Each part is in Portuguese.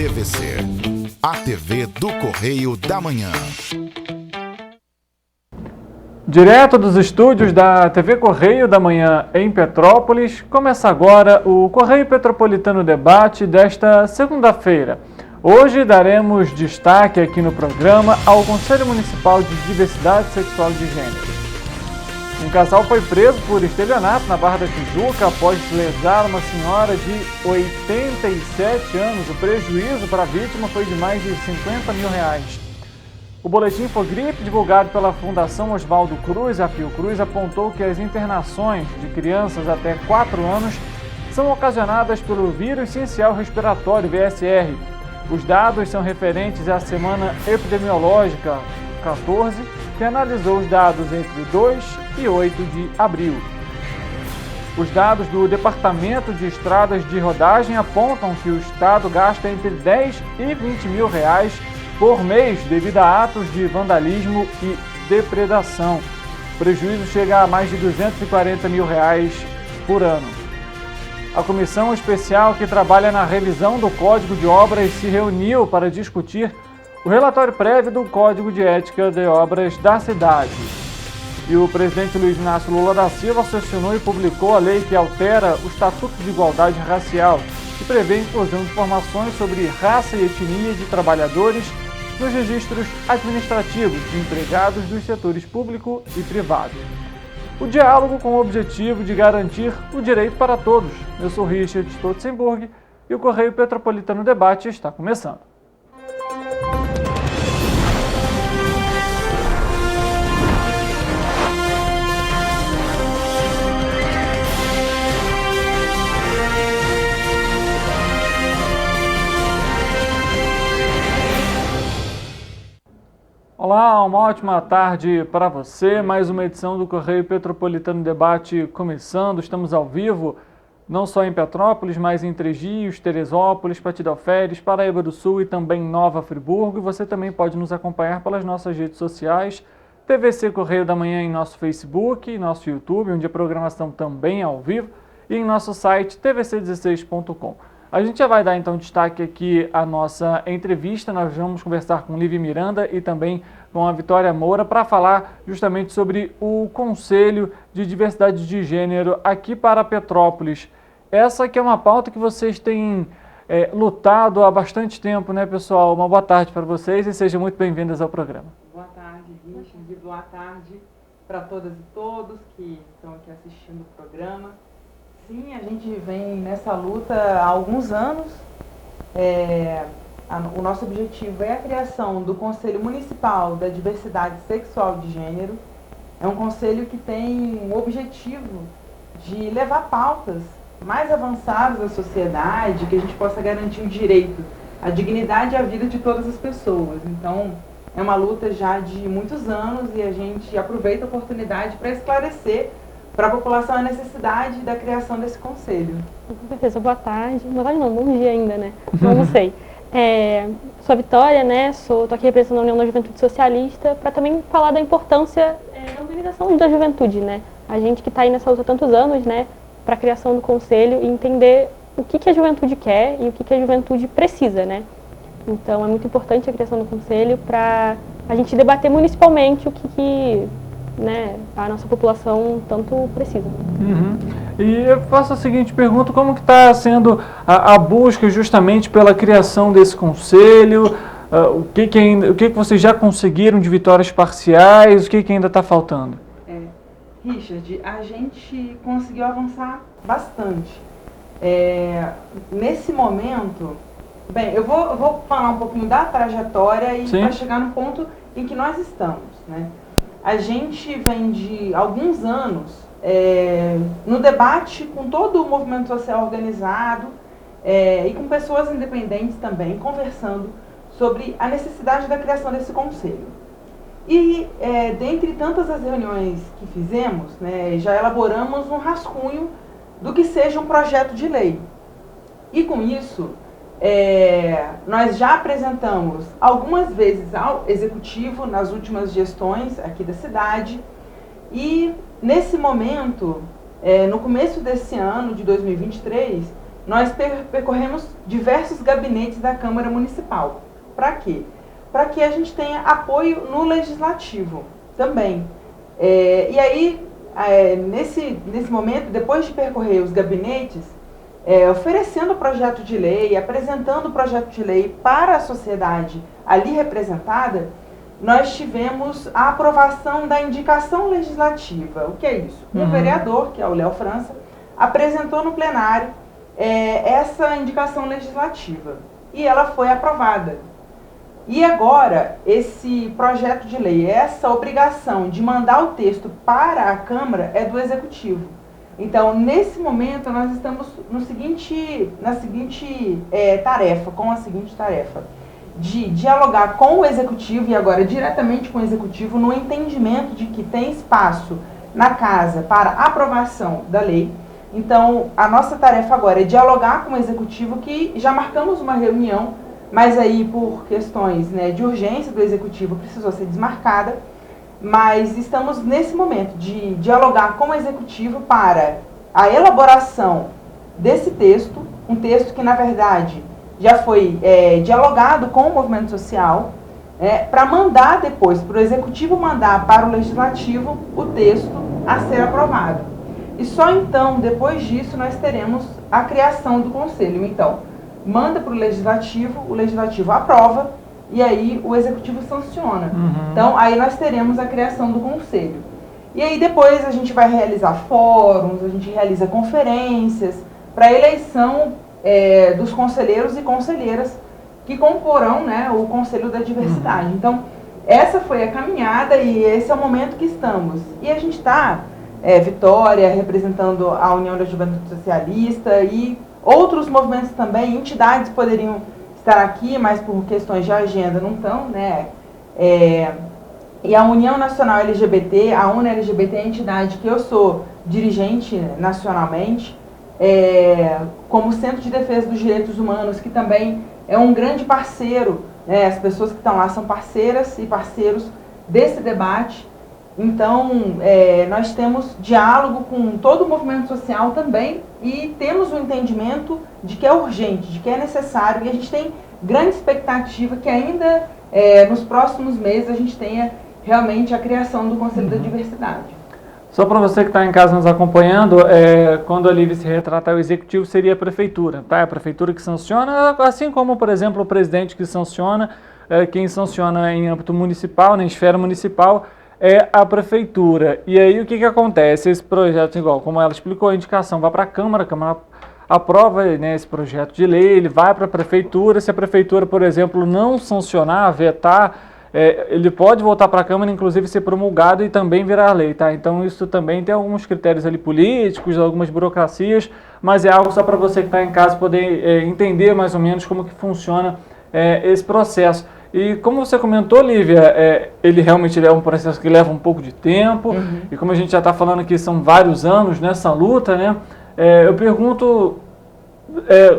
TVC, a TV do Correio da Manhã. Direto dos estúdios da TV Correio da Manhã em Petrópolis, começa agora o Correio Petropolitano Debate desta segunda-feira. Hoje daremos destaque aqui no programa ao Conselho Municipal de Diversidade Sexual de Gênero. Um casal foi preso por estelionato na Barra da Tijuca após lesar uma senhora de 87 anos. O prejuízo para a vítima foi de mais de R$50 mil. O boletim Infogripe, divulgado pela Fundação Oswaldo Cruz, a Fiocruz, apontou que as internações de crianças até 4 anos são ocasionadas pelo vírus sincicial respiratório, VSR. Os dados são referentes à semana epidemiológica 14, que analisou os dados entre 2 e 8 de abril. Os dados do Departamento de Estradas de Rodagem apontam que o Estado gasta entre R$10 e R$20 mil por mês devido a atos de vandalismo e depredação. O prejuízo chega a mais de R$240 mil por ano. A comissão especial que trabalha na revisão do Código de Obras se reuniu para discutir o relatório prévio do Código de Ética de Obras da cidade. E o presidente Luiz Inácio Lula da Silva sancionou e publicou a lei que altera o Estatuto de Igualdade Racial, que prevê a inclusão de informações sobre raça e etnia de trabalhadores nos registros administrativos de empregados dos setores público e privado. O diálogo com o objetivo de garantir o direito para todos. Eu sou Richard Stotzenburg e o Correio Petropolitano Debate está começando. Olá, uma ótima tarde para você. Mais uma edição do Correio Petropolitano Debate começando. Estamos ao vivo, não só em Petrópolis, mas em Três Rios, Teresópolis, Patidalferes, Paraíba do Sul e também Nova Friburgo. Você também pode nos acompanhar pelas nossas redes sociais, TVC Correio da Manhã em nosso Facebook, em nosso YouTube, onde a programação também é ao vivo, e em nosso site tvc16.com. A gente já vai dar então destaque aqui à nossa entrevista. Nós vamos conversar com Lívia Miranda e também com a Vitória Moura para falar justamente sobre o Conselho de Diversidade de Gênero aqui para Petrópolis. Essa que é uma pauta que vocês têm lutado há bastante tempo, né, pessoal? Uma boa tarde para vocês e sejam muito bem-vindas ao programa. Boa tarde, Richard. Boa tarde para todas e todos que estão aqui assistindo o programa. Sim, a gente vem nessa luta há alguns anos. O nosso objetivo é a criação do Conselho Municipal da Diversidade Sexual de Gênero. É um conselho que tem o objetivo de levar pautas mais avançadas da sociedade, que a gente possa garantir o direito, a dignidade e a vida de todas as pessoas. Então, é uma luta já de muitos anos e a gente aproveita a oportunidade para esclarecer para a população a necessidade da criação desse conselho. Com certeza, boa tarde. Boa tarde não, bom dia ainda, né? Não sei. Sou a Vitória, né? Tô aqui representando a União da Juventude Socialista para também falar da importância da organização da juventude, né? A gente que está aí nessa luta há tantos anos, né? Para a criação do conselho e entender o que a juventude quer e o que a juventude precisa, né? Então, é muito importante a criação do conselho para a gente debater municipalmente o que a nossa população tanto precisa. Uhum. E eu faço a seguinte pergunta: como que está sendo a busca justamente pela criação desse conselho? O que vocês já conseguiram de vitórias parciais? O que ainda está faltando? Richard, a gente conseguiu avançar bastante. Nesse momento, bem, eu vou falar um pouquinho da trajetória e para chegar no ponto em que nós estamos, né? A gente vem de alguns anos no debate com todo o movimento social organizado e com pessoas independentes também, conversando sobre a necessidade da criação desse conselho. E, dentre tantas as reuniões que fizemos, né, já elaboramos um rascunho do que seja um projeto de lei. E com isso, nós já apresentamos algumas vezes ao Executivo nas últimas gestões aqui da cidade e nesse momento, no começo desse ano de 2023, nós percorremos diversos gabinetes da Câmara Municipal. Para quê? Para que a gente tenha apoio no Legislativo também. E aí, nesse momento, depois de percorrer os gabinetes, oferecendo o projeto de lei, apresentando o projeto de lei para a sociedade ali representada, nós tivemos a aprovação da indicação legislativa. O que é isso? Um vereador, que é o Léo França, apresentou no plenário essa indicação legislativa e ela foi aprovada. E agora, esse projeto de lei, essa obrigação de mandar o texto para a Câmara é do Executivo. Então, nesse momento, nós estamos na seguinte tarefa, de dialogar com o Executivo, e agora diretamente com o Executivo, no entendimento de que tem espaço na Casa para aprovação da lei. Então, a nossa tarefa agora é dialogar com o Executivo, que já marcamos uma reunião, mas aí por questões de urgência do Executivo precisou ser desmarcada, mas estamos nesse momento de dialogar com o Executivo para a elaboração desse texto, um texto que na verdade já foi dialogado com o movimento social, para mandar depois, para o Executivo mandar para o Legislativo o texto a ser aprovado. E só então, depois disso, nós teremos a criação do Conselho. Então, manda para o Legislativo aprova, e aí o Executivo sanciona. Então, aí nós teremos a criação do Conselho. E aí depois a gente vai realizar fóruns, a gente realiza conferências para a eleição dos conselheiros e conselheiras que comporão o Conselho da Diversidade. Então, essa foi a caminhada e esse é o momento que estamos. E a gente está, Vitória, representando a União da Juventude Socialista e outros movimentos também, entidades poderiam estar aqui, mas por questões de agenda não estão, e a União Nacional LGBT, a UNA LGBT é a entidade que eu sou dirigente nacionalmente, como Centro de Defesa dos Direitos Humanos, que também é um grande parceiro, as pessoas que estão lá são parceiras e parceiros desse debate. Então, nós temos diálogo com todo o movimento social também e temos o entendimento de que é urgente, de que é necessário, e a gente tem grande expectativa que ainda nos próximos meses a gente tenha realmente a criação do Conselho da Diversidade. Só para você que está em casa nos acompanhando, quando a Lívia se retratar, o Executivo seria a Prefeitura, tá? A Prefeitura que sanciona, assim como, por exemplo, o presidente que sanciona, quem sanciona em âmbito municipal, na esfera municipal, é a Prefeitura. E aí o que acontece? Esse projeto, igual como ela explicou, a indicação vai para a Câmara aprova esse projeto de lei, ele vai para a Prefeitura. Se a Prefeitura, por exemplo, não sancionar, vetar, ele pode voltar para a Câmara, inclusive ser promulgado e também virar lei, tá? Então isso também tem alguns critérios ali políticos, algumas burocracias, mas é algo só para você que está em casa poder entender mais ou menos como que funciona esse processo. E como você comentou, Lívia, ele realmente é um processo que leva um pouco de tempo, e como a gente já está falando aqui, são vários anos nessa luta, né? Eu pergunto,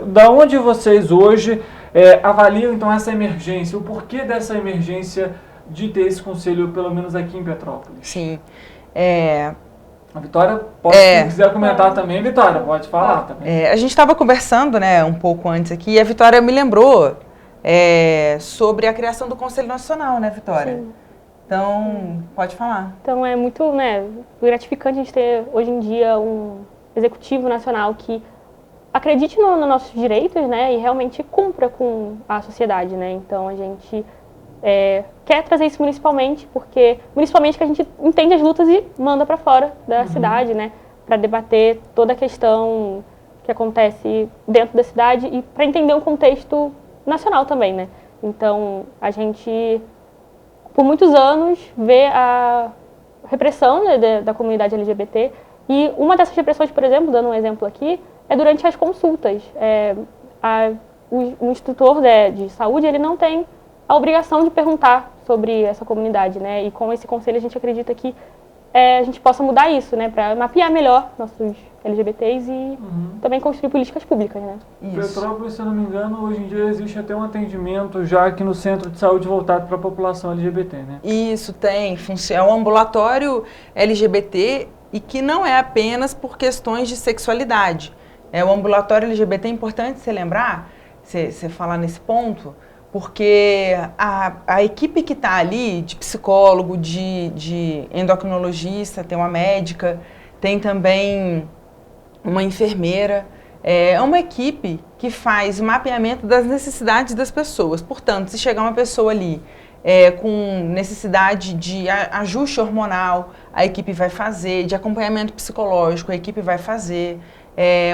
da onde vocês hoje avaliam então essa emergência, o porquê dessa emergência de ter esse conselho, pelo menos aqui em Petrópolis? Sim. A Vitória, se quiser comentar também, Vitória, pode falar também. A gente estava conversando um pouco antes aqui, e a Vitória me lembrou sobre a criação do Conselho Nacional, né, Vitória? Sim. Então, pode falar. Então, é muito gratificante a gente ter, hoje em dia, um executivo nacional que acredite nos nossos direitos, e realmente cumpra com a sociedade, Então, a gente quer trazer isso municipalmente, porque municipalmente que a gente entende as lutas e manda para fora da cidade, para debater toda a questão que acontece dentro da cidade e para entender um contexto nacional também, Então, a gente, por muitos anos, vê a repressão da comunidade LGBT, e uma dessas repressões, por exemplo, dando um exemplo aqui, é durante as consultas. O instrutor de saúde, ele não tem a obrigação de perguntar sobre essa comunidade, E com esse conselho a gente acredita que a gente possa mudar isso, para mapear melhor nossos LGBTs e também construir políticas públicas, Petrópolis, se eu não me engano, hoje em dia existe até um atendimento já aqui no centro de saúde voltado para a população LGBT, Isso, tem. É um ambulatório LGBT e que não é apenas por questões de sexualidade. O ambulatório LGBT é importante você lembrar, você falar nesse ponto, porque a equipe que está ali, de psicólogo, de endocrinologista, tem uma médica, tem também uma enfermeira, é uma equipe que faz o mapeamento das necessidades das pessoas. Portanto, se chegar uma pessoa ali com necessidade de ajuste hormonal, a equipe vai fazer, de acompanhamento psicológico, a equipe vai fazer.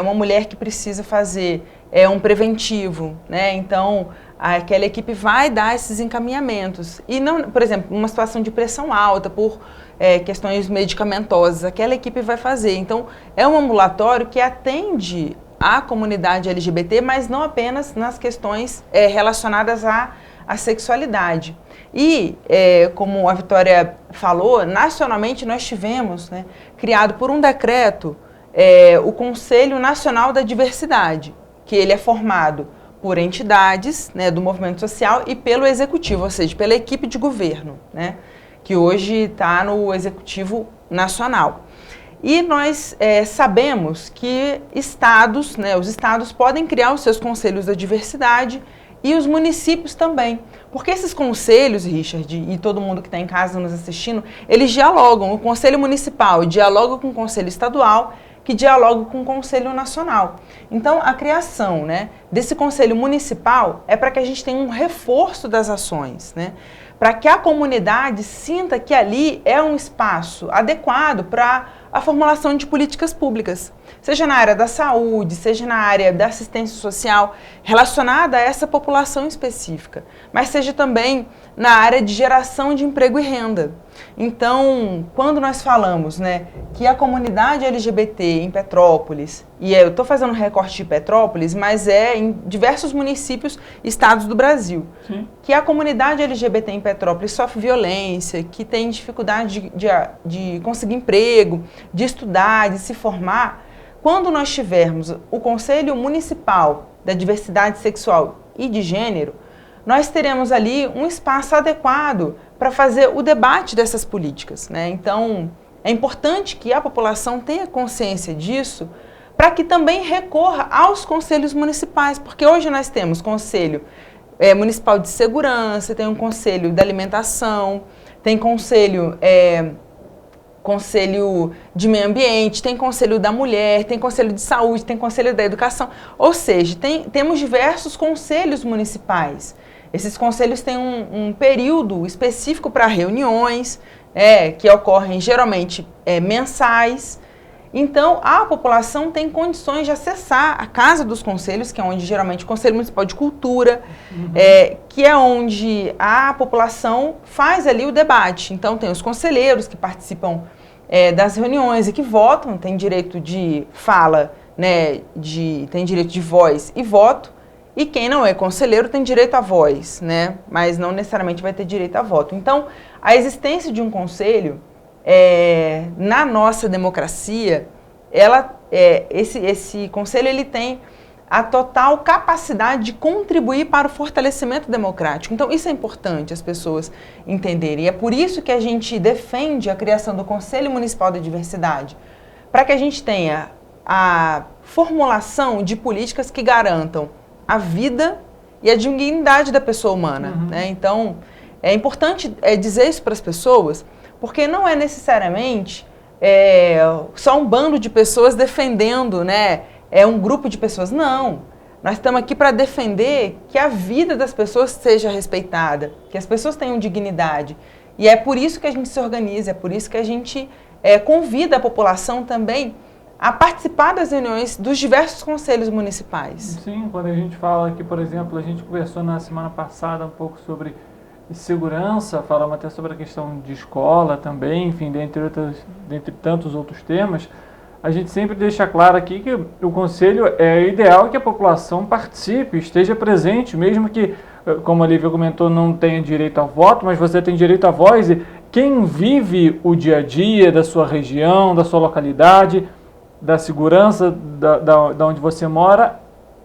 Uma mulher que precisa fazer um preventivo, né? Então, aquela equipe vai dar esses encaminhamentos. E, não, por exemplo, uma situação de pressão alta por questões medicamentosas, aquela equipe vai fazer. Então, é um ambulatório que atende a comunidade LGBT, mas não apenas nas questões relacionadas à sexualidade. E, como a Vitória falou, nacionalmente nós tivemos, né, criado por um decreto, o Conselho Nacional da Diversidade, que ele é formado por entidades, né, do movimento social e pelo executivo, ou seja, pela equipe de governo, né, que hoje está no Executivo Nacional. E nós sabemos que estados, né, os estados podem criar os seus conselhos da diversidade e os municípios também. Porque esses conselhos, Richard, e todo mundo que está em casa nos assistindo, eles dialogam. O Conselho Municipal dialoga com o Conselho Estadual, que dialoga com o Conselho Nacional. Então, a criação, né, desse Conselho Municipal é para que a gente tenha um reforço das ações, né, para que a comunidade sinta que ali é um espaço adequado para a formulação de políticas públicas, seja na área da saúde, seja na área da assistência social, relacionada a essa população específica, mas seja também na área de geração de emprego e renda. Então, quando nós falamos, né, que a comunidade LGBT em Petrópolis, e eu estou fazendo um recorte de Petrópolis, mas em diversos municípios, estados do Brasil, sim, que a comunidade LGBT em Petrópolis sofre violência, que tem dificuldade de conseguir emprego, de estudar, de se formar. Quando nós tivermos o Conselho Municipal da Diversidade Sexual e de Gênero, nós teremos ali um espaço adequado para fazer o debate dessas políticas, né? Então, é importante que a população tenha consciência disso para que também recorra aos conselhos municipais, porque hoje nós temos Conselho Municipal de Segurança, tem um Conselho da Alimentação, tem Conselho de Meio Ambiente, tem Conselho da Mulher, tem Conselho de Saúde, tem Conselho da Educação, ou seja, temos diversos conselhos municipais. Esses conselhos têm um período específico para reuniões, que ocorrem geralmente mensais. Então, a população tem condições de acessar a Casa dos Conselhos, que é onde geralmente o Conselho Municipal de Cultura, que é onde a população faz ali o debate. Então, tem os conselheiros que participam das reuniões e que votam, tem direito de fala, né, tem direito de voz e voto. E quem não é conselheiro tem direito à voz, né? Mas não necessariamente vai ter direito a voto. Então, a existência de um conselho, na nossa democracia, esse conselho ele tem a total capacidade de contribuir para o fortalecimento democrático. Então, isso é importante as pessoas entenderem. E é por isso que a gente defende a criação do Conselho Municipal da Diversidade, para que a gente tenha a formulação de políticas que garantam a vida e a dignidade da pessoa humana, né? Então, é importante dizer isso para as pessoas, porque não é necessariamente só um bando de pessoas defendendo, né, um grupo de pessoas. Não, nós estamos aqui para defender que a vida das pessoas seja respeitada, que as pessoas tenham dignidade. E é por isso que a gente se organiza, é por isso que a gente convida a população também a participar das reuniões dos diversos conselhos municipais. Sim, quando a gente fala aqui, por exemplo, a gente conversou na semana passada um pouco sobre segurança, falamos até sobre a questão de escola também, enfim, dentre tantos outros temas, a gente sempre deixa claro aqui que o conselho é ideal que a população participe, esteja presente, mesmo que, como a Lívia comentou, não tenha direito ao voto, mas você tem direito à voz, e quem vive o dia a dia da sua região, da sua localidade, da segurança da onde você mora,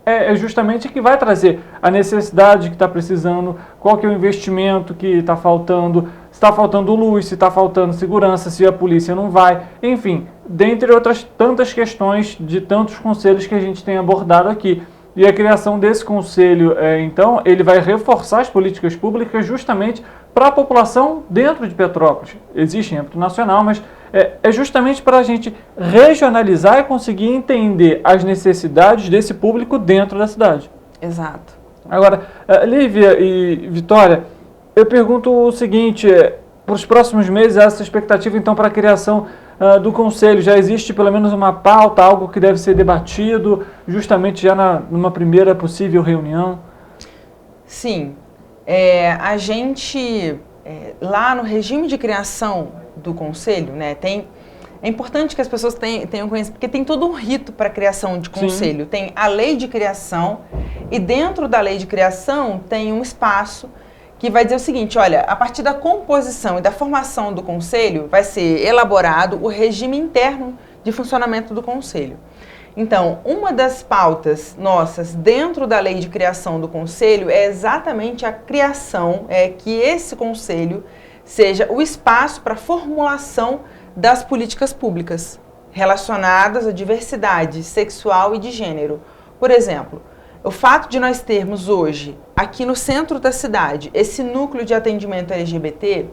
é justamente que vai trazer a necessidade que está precisando, qual que é o investimento que está faltando, está faltando luz, se está faltando segurança, se a polícia não vai, enfim, dentre outras tantas questões de tantos conselhos que a gente tem abordado aqui. E a criação desse conselho, então, ele vai reforçar as políticas públicas justamente para a população dentro de Petrópolis. Existe em âmbito nacional, mas é justamente para a gente regionalizar e conseguir entender as necessidades desse público dentro da cidade. Exato. Agora, Lívia e Vitória, eu pergunto o seguinte, para os próximos meses, essa expectativa então para a criação do Conselho, já existe pelo menos uma pauta, algo que deve ser debatido justamente já numa primeira possível reunião? Sim, a gente, lá no regime de criação do Conselho, né, é importante que as pessoas tenham conhecimento, porque tem todo um rito para a criação de Conselho. Sim. Tem a lei de criação e dentro da lei de criação tem um espaço que vai dizer o seguinte, olha, a partir da composição e da formação do Conselho vai ser elaborado o regime interno de funcionamento do Conselho. Então, uma das pautas nossas dentro da lei de criação do Conselho é exatamente a criação, que esse Conselho seja o espaço para a formulação das políticas públicas relacionadas à diversidade sexual e de gênero. Por exemplo, o fato de nós termos hoje, aqui no centro da cidade, esse núcleo de atendimento LGBT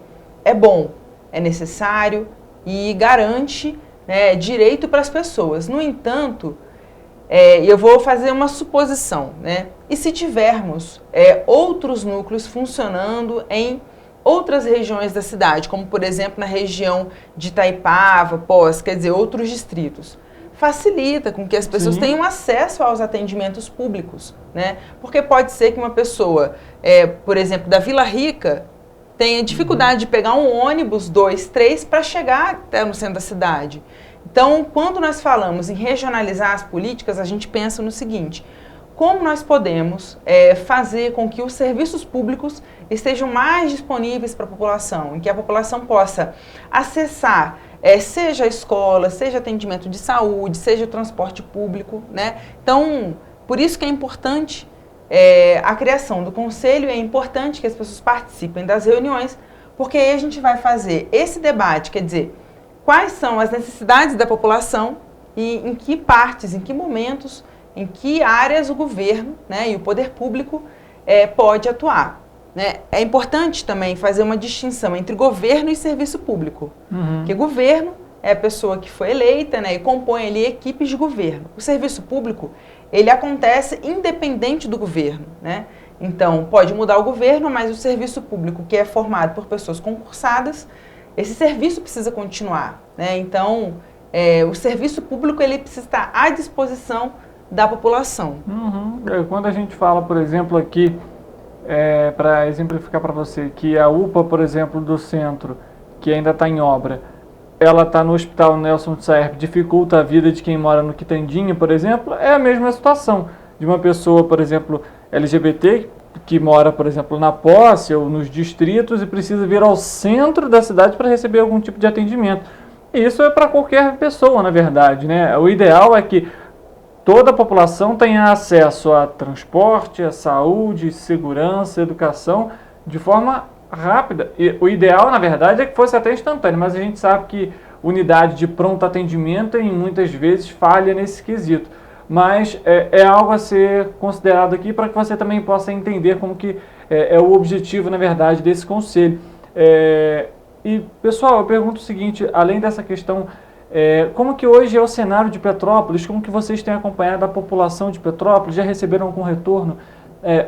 é bom, é necessário e garante, né, direito para as pessoas. No entanto, eu vou fazer uma suposição, né? E se tivermos outros núcleos funcionando em outras regiões da cidade, como por exemplo na região de Itaipava, Poços, quer dizer, outros distritos, facilita com que as pessoas Sim. tenham acesso aos atendimentos públicos, né? Porque pode ser que uma pessoa, por exemplo, da Vila Rica, tenha dificuldade de pegar um ônibus, 2, 3, para chegar até no centro da cidade. Então, quando nós falamos em regionalizar as políticas, a gente pensa no seguinte, como nós podemos fazer com que os serviços públicos estejam mais disponíveis para a população, em que a população possa acessar, seja a escola, seja atendimento de saúde, seja o transporte público, né? Então, por isso que é importante a criação do Conselho, é importante que as pessoas participem das reuniões, porque aí a gente vai fazer esse debate, quer dizer, quais são as necessidades da população e em que partes, em que momentos, em que áreas o governo, né, e o poder público pode atuar. Né? É importante também fazer uma distinção entre governo e serviço público. Uhum. Porque governo é a pessoa que foi eleita, né, e compõe ali equipes de governo. O serviço público, ele acontece independente do governo. Né? Então, pode mudar o governo, mas o serviço público, que é formado por pessoas concursadas, esse serviço precisa continuar. Né? Então, o serviço público ele precisa estar à disposição da população. Uhum. Quando a gente fala, por exemplo, aqui, para exemplificar para você, que a UPA, por exemplo, do centro, que ainda está em obra, ela está no Hospital Nelson Tsaerp, dificulta a vida de quem mora no Quitandinho, por exemplo, é a mesma situação de uma pessoa, por exemplo, LGBT, que mora, por exemplo, na Posse ou nos distritos e precisa vir ao centro da cidade para receber algum tipo de atendimento. E isso é para qualquer pessoa, na verdade, né? O ideal é que toda a população tenha acesso a transporte, a saúde, segurança, educação, de forma rápida. E o ideal, na verdade, é que fosse até instantâneo, mas a gente sabe que unidade de pronto atendimento, muitas vezes, falha nesse quesito. Mas é algo a ser considerado aqui para que você também possa entender como que é o objetivo, na verdade, desse conselho. E, pessoal, eu pergunto o seguinte, além dessa questão, como que hoje é o cenário de Petrópolis, como que vocês têm acompanhado a população de Petrópolis, já receberam algum retorno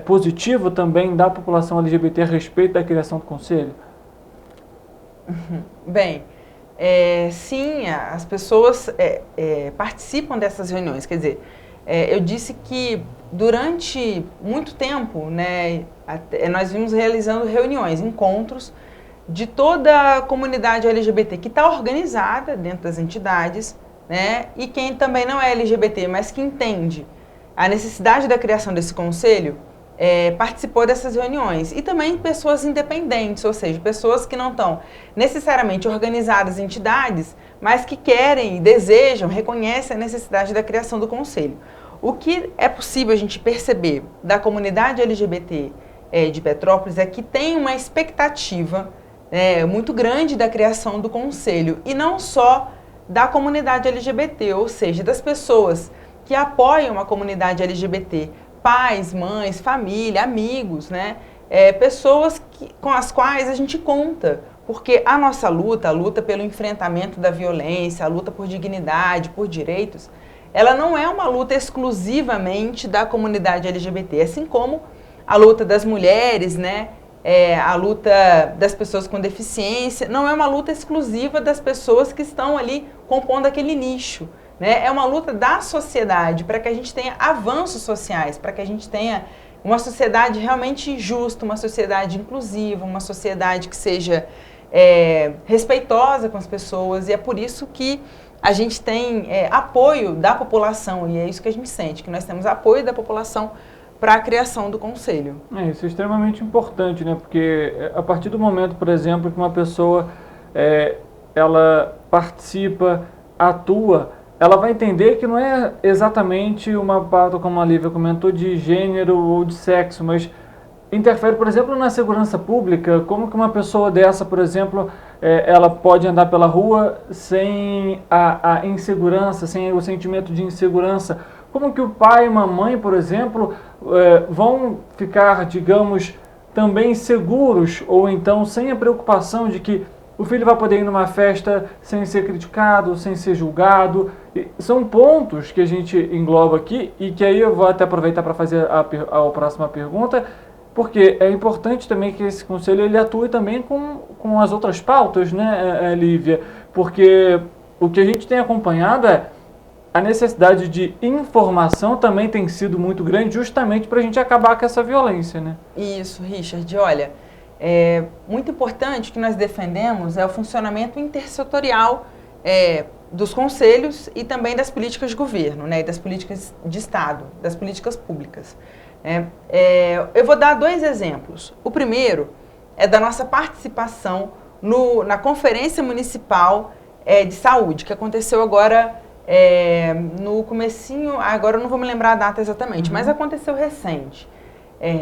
positivo também da população LGBT a respeito da criação do conselho? Bem, sim, as pessoas participam dessas reuniões, quer dizer, eu disse que durante muito tempo, né, nós vimos realizando reuniões, encontros de toda a comunidade LGBT que está organizada dentro das entidades, né, e quem também não é LGBT, mas que entende a necessidade da criação desse conselho, participou dessas reuniões. E também pessoas independentes, ou seja, pessoas que não estão necessariamente organizadas em entidades, mas que querem, desejam, reconhecem a necessidade da criação do conselho. O que é possível a gente perceber da comunidade LGBT de Petrópolis é que tem uma expectativa muito grande da criação do conselho, e não só da comunidade LGBT, ou seja, das pessoas que apoiam a comunidade LGBT, pais, mães, família, amigos, né? Pessoas com as quais a gente conta, porque a nossa a luta pelo enfrentamento da violência, a luta por dignidade, por direitos, ela não é uma luta exclusivamente da comunidade LGBT, assim como a luta das mulheres, né? A luta das pessoas com deficiência, não é uma luta exclusiva das pessoas que estão ali compondo aquele nicho, né? É uma luta da sociedade para que a gente tenha avanços sociais, para que a gente tenha uma sociedade realmente justa, uma sociedade inclusiva, uma sociedade que seja respeitosa com as pessoas, e é por isso que a gente tem apoio da população, e é isso que a gente sente, que nós temos apoio da população para a criação do conselho. Isso é extremamente importante, né? Porque a partir do momento, por exemplo, que uma pessoa ela participa, atua, ela vai entender que não é exatamente uma pauta, como a Lívia comentou, de gênero ou de sexo, mas interfere, por exemplo, na segurança pública. Como que uma pessoa dessa, por exemplo, ela pode andar pela rua sem a insegurança, sem o sentimento de insegurança? Como que o pai e mamãe, por exemplo, vão ficar, digamos, também seguros, ou então sem a preocupação de que o filho vai poder ir numa festa sem ser criticado, sem ser julgado? São pontos que a gente engloba aqui, e que aí eu vou até aproveitar para fazer a próxima pergunta, porque é importante também que esse conselho ele atue também com as outras pautas, né, Lívia? Porque o que a gente tem acompanhado a necessidade de informação também tem sido muito grande, justamente para a gente acabar com essa violência, né? Isso, Richard. Olha, muito importante que nós defendemos o funcionamento intersetorial dos conselhos e também das políticas de governo, né, e das políticas de Estado, das políticas públicas. Eu vou dar 2 exemplos. O primeiro é da nossa participação na Conferência Municipal de Saúde, que aconteceu agora no comecinho, agora eu não vou me lembrar a data exatamente, mas aconteceu recente.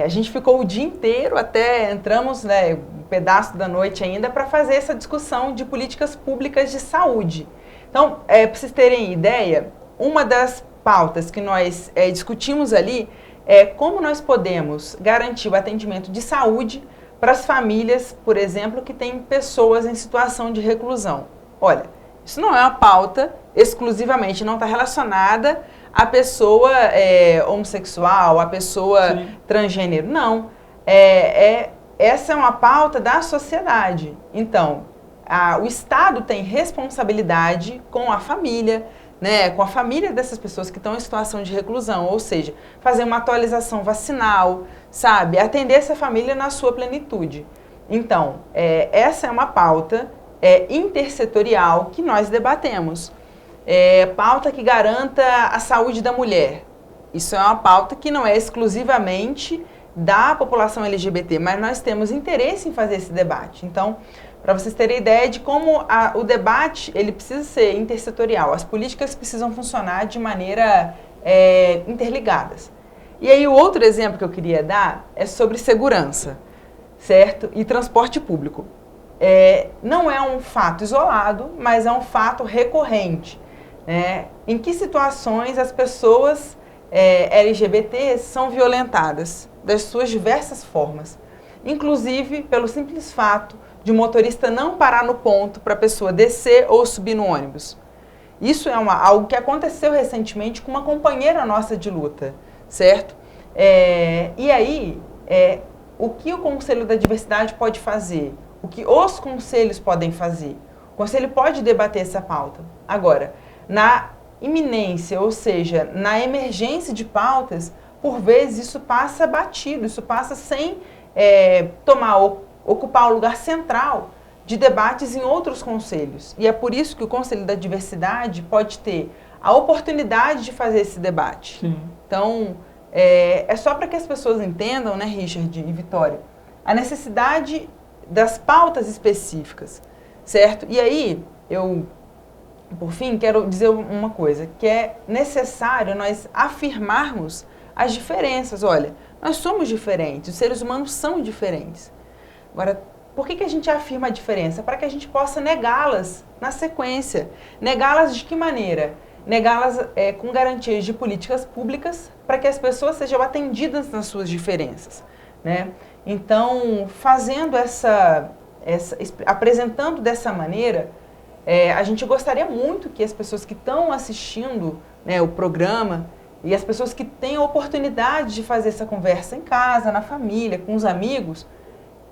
A gente ficou o dia inteiro, até entramos, né, um pedaço da noite ainda, para fazer essa discussão de políticas públicas de saúde. Então, para vocês terem ideia, uma das pautas que nós discutimos ali é como nós podemos garantir o atendimento de saúde para as famílias, por exemplo, que têm pessoas em situação de reclusão. Olha, isso não é uma pauta exclusivamente, não está relacionada à pessoa homossexual, à pessoa transgênero. Não. Essa é uma pauta da sociedade. Então, o Estado tem responsabilidade com a família, né, com a família dessas pessoas que estão em situação de reclusão, ou seja, fazer uma atualização vacinal, sabe, atender essa família na sua plenitude. Então, essa é uma pauta intersetorial que nós debatemos. Pauta que garanta a saúde da mulher. Isso é uma pauta que não é exclusivamente da população LGBT, mas nós temos interesse em fazer esse debate. Então, para vocês terem ideia de como o debate ele precisa ser intersetorial, as políticas precisam funcionar de maneira interligadas. E aí o outro exemplo que eu queria dar é sobre segurança, certo? E transporte público. Não é um fato isolado, mas é um fato recorrente. Em que situações as pessoas LGBT são violentadas das suas diversas formas, inclusive pelo simples fato de o motorista não parar no ponto para a pessoa descer ou subir no ônibus. Isso é algo que aconteceu recentemente com uma companheira nossa de luta, certo? E aí, o que o Conselho da Diversidade pode fazer? O que os conselhos podem fazer? O conselho pode debater essa pauta. Agora, na iminência, ou seja, na emergência de pautas, por vezes isso passa batido, isso passa sem ocupar o lugar central de debates em outros conselhos. E é por isso que o Conselho da Diversidade pode ter a oportunidade de fazer esse debate. Sim. Então, só para que as pessoas entendam, né, Richard e Vitória, a necessidade das pautas específicas, certo? E aí, eu, por fim, quero dizer uma coisa, que é necessário nós afirmarmos as diferenças. Olha, nós somos diferentes, os seres humanos são diferentes. Agora, Por que a gente afirma a diferença? Para que a gente possa negá-las na sequência. Negá-las de que maneira? Negá-las com garantias de políticas públicas para que as pessoas sejam atendidas nas suas diferenças, né? Então, apresentando dessa maneira, a gente gostaria muito que as pessoas que estão assistindo, né, o programa e as pessoas que têm a oportunidade de fazer essa conversa em casa, na família, com os amigos,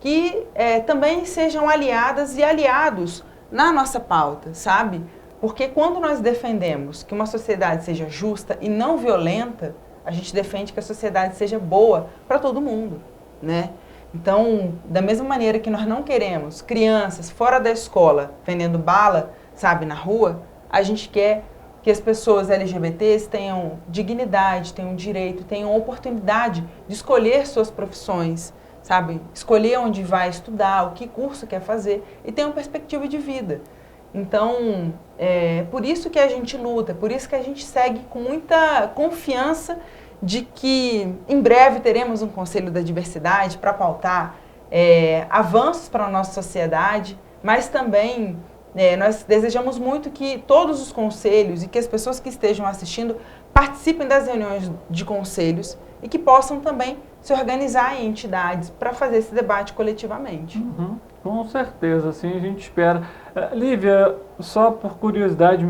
que também sejam aliadas e aliados na nossa pauta, sabe? Porque quando nós defendemos que uma sociedade seja justa e não violenta, a gente defende que a sociedade seja boa para todo mundo, né? Então, da mesma maneira que nós não queremos crianças fora da escola vendendo bala, sabe, na rua, a gente quer que as pessoas LGBTs tenham dignidade, tenham direito, tenham oportunidade de escolher suas profissões, sabe? Escolher onde vai estudar, o que curso quer fazer e tenham perspectiva de vida. Então, por isso que a gente luta, por isso que a gente segue com muita confiança de que em breve teremos um Conselho da Diversidade para pautar avanços para a nossa sociedade, mas também nós desejamos muito que todos os conselhos e que as pessoas que estejam assistindo participem das reuniões de conselhos e que possam também se organizar em entidades para fazer esse debate coletivamente. Uhum, com certeza, assim a gente espera. Lívia, só por curiosidade,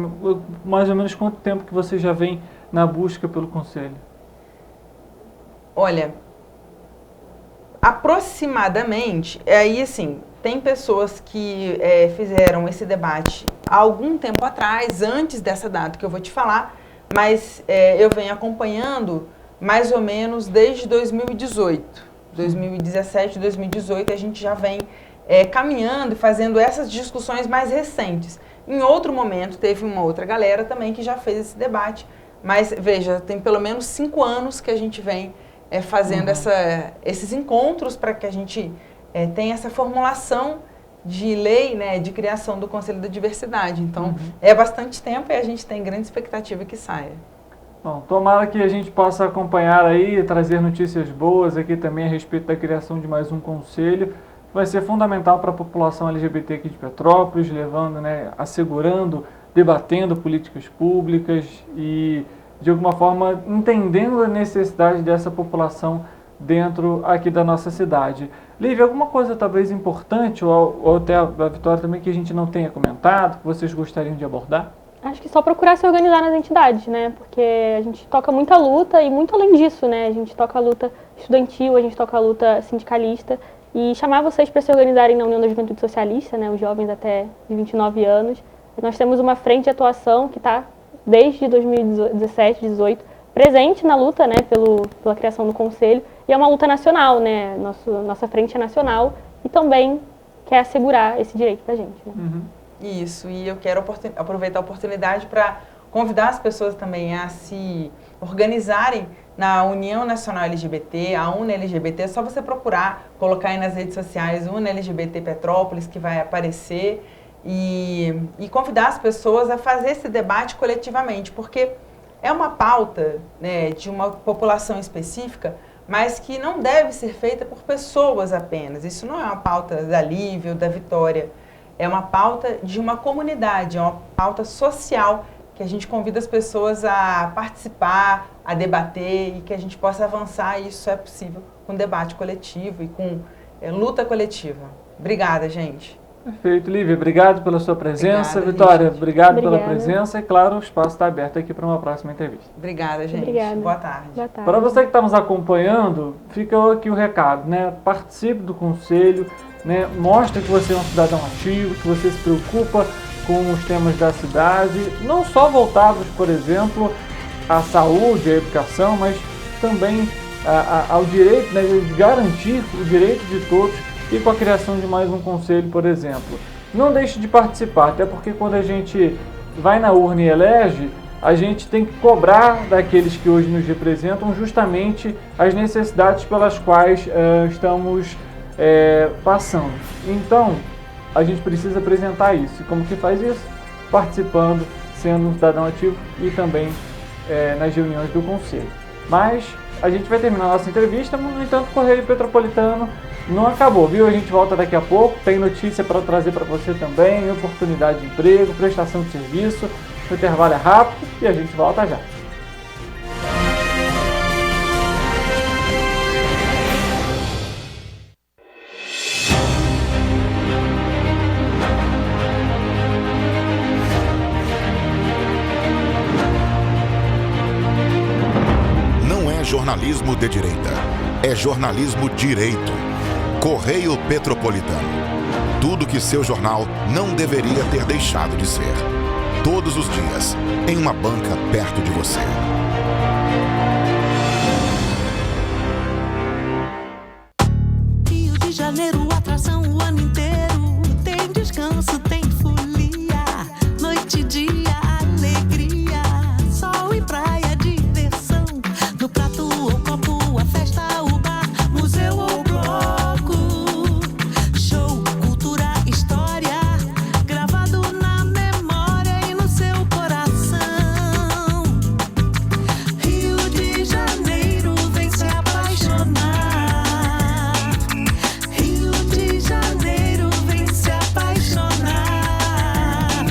mais ou menos quanto tempo que você já vem na busca pelo Conselho? Olha, aproximadamente, aí assim, tem pessoas que fizeram esse debate há algum tempo atrás, antes dessa data que eu vou te falar, mas eu venho acompanhando mais ou menos desde 2018. 2017, 2018, a gente já vem caminhando e fazendo essas discussões mais recentes. Em outro momento, teve uma outra galera também que já fez esse debate, mas veja, tem pelo menos 5 anos que a gente vem fazendo esses encontros para que a gente tenha essa formulação de lei, né, de criação do Conselho da Diversidade. Então, é bastante tempo e a gente tem grande expectativa que saia. Bom, tomara que a gente possa acompanhar aí, trazer notícias boas aqui também a respeito da criação de mais um conselho. Vai ser fundamental para a população LGBT aqui de Petrópolis, levando, né, assegurando, debatendo políticas públicas e, de alguma forma, entendendo a necessidade dessa população dentro aqui da nossa cidade. Lívia, alguma coisa talvez importante, ou até a Vitória também, que a gente não tenha comentado, que vocês gostariam de abordar? Acho que só procurar se organizar nas entidades, né? Porque a gente toca muita luta e muito além disso, né? A gente toca a luta estudantil, a gente toca a luta sindicalista e chamar vocês para se organizarem na União da Juventude Socialista, né? Os jovens até de 29 anos. Nós temos uma frente de atuação que está desde 2017, 2018, presente na luta, né? Pela criação do Conselho e é uma luta nacional, né? Nossa frente é nacional e também quer assegurar esse direito para a gente, né? Isso, e eu quero aproveitar a oportunidade para convidar as pessoas também a se organizarem na União Nacional LGBT, a UNA-LGBT. É só você procurar, colocar aí nas redes sociais UNA-LGBT Petrópolis, que vai aparecer, e convidar as pessoas a fazer esse debate coletivamente, porque é uma pauta, né, de uma população específica, mas que não deve ser feita por pessoas apenas. Isso não é uma pauta da Lívia ou da Vitória. É uma pauta de uma comunidade, é uma pauta social que a gente convida as pessoas a participar, a debater e que a gente possa avançar, e isso é possível com debate coletivo e com luta coletiva. Obrigada, gente. Perfeito, Lívia. Obrigado pela sua presença. Obrigada, Vitória, gente. obrigado pela presença e, claro, o espaço está aberto aqui para uma próxima entrevista. Obrigada, gente. Obrigada. Boa tarde. Boa tarde. Para você que está nos acompanhando, fica aqui o recado, né? Participe do Conselho, né? Mostre que você é um cidadão ativo, que você se preocupa com os temas da cidade, não só voltados, por exemplo, à saúde, à educação, mas também ao direito, né, de garantir o direito de todos e com a criação de mais um conselho, por exemplo. Não deixe de participar, até porque quando a gente vai na urna e elege, a gente tem que cobrar daqueles que hoje nos representam justamente as necessidades pelas quais estamos passando. Então, a gente precisa apresentar isso. E como que faz isso? Participando, sendo um cidadão ativo e também nas reuniões do Conselho. Mas a gente vai terminar a nossa entrevista, mas no entanto o Correio Petropolitano não acabou, viu? A gente volta daqui a pouco, tem notícia para trazer para você também, oportunidade de emprego, prestação de serviço, o intervalo é rápido e a gente volta já. Jornalismo de direita. É jornalismo direito. Correio Petropolitano. Tudo que seu jornal não deveria ter deixado de ser. Todos os dias, em uma banca perto de você. Rio de Janeiro, atração o ano inteiro. Tem descanso, tem folia. Noite e dia, alegria. Sol e praia, diversão. No prato ou copo, a festa, o bar, museu ou bloco. Show, cultura, história, gravado na memória e no seu coração. Rio de Janeiro, vem se apaixonar. Rio de Janeiro, vem se apaixonar.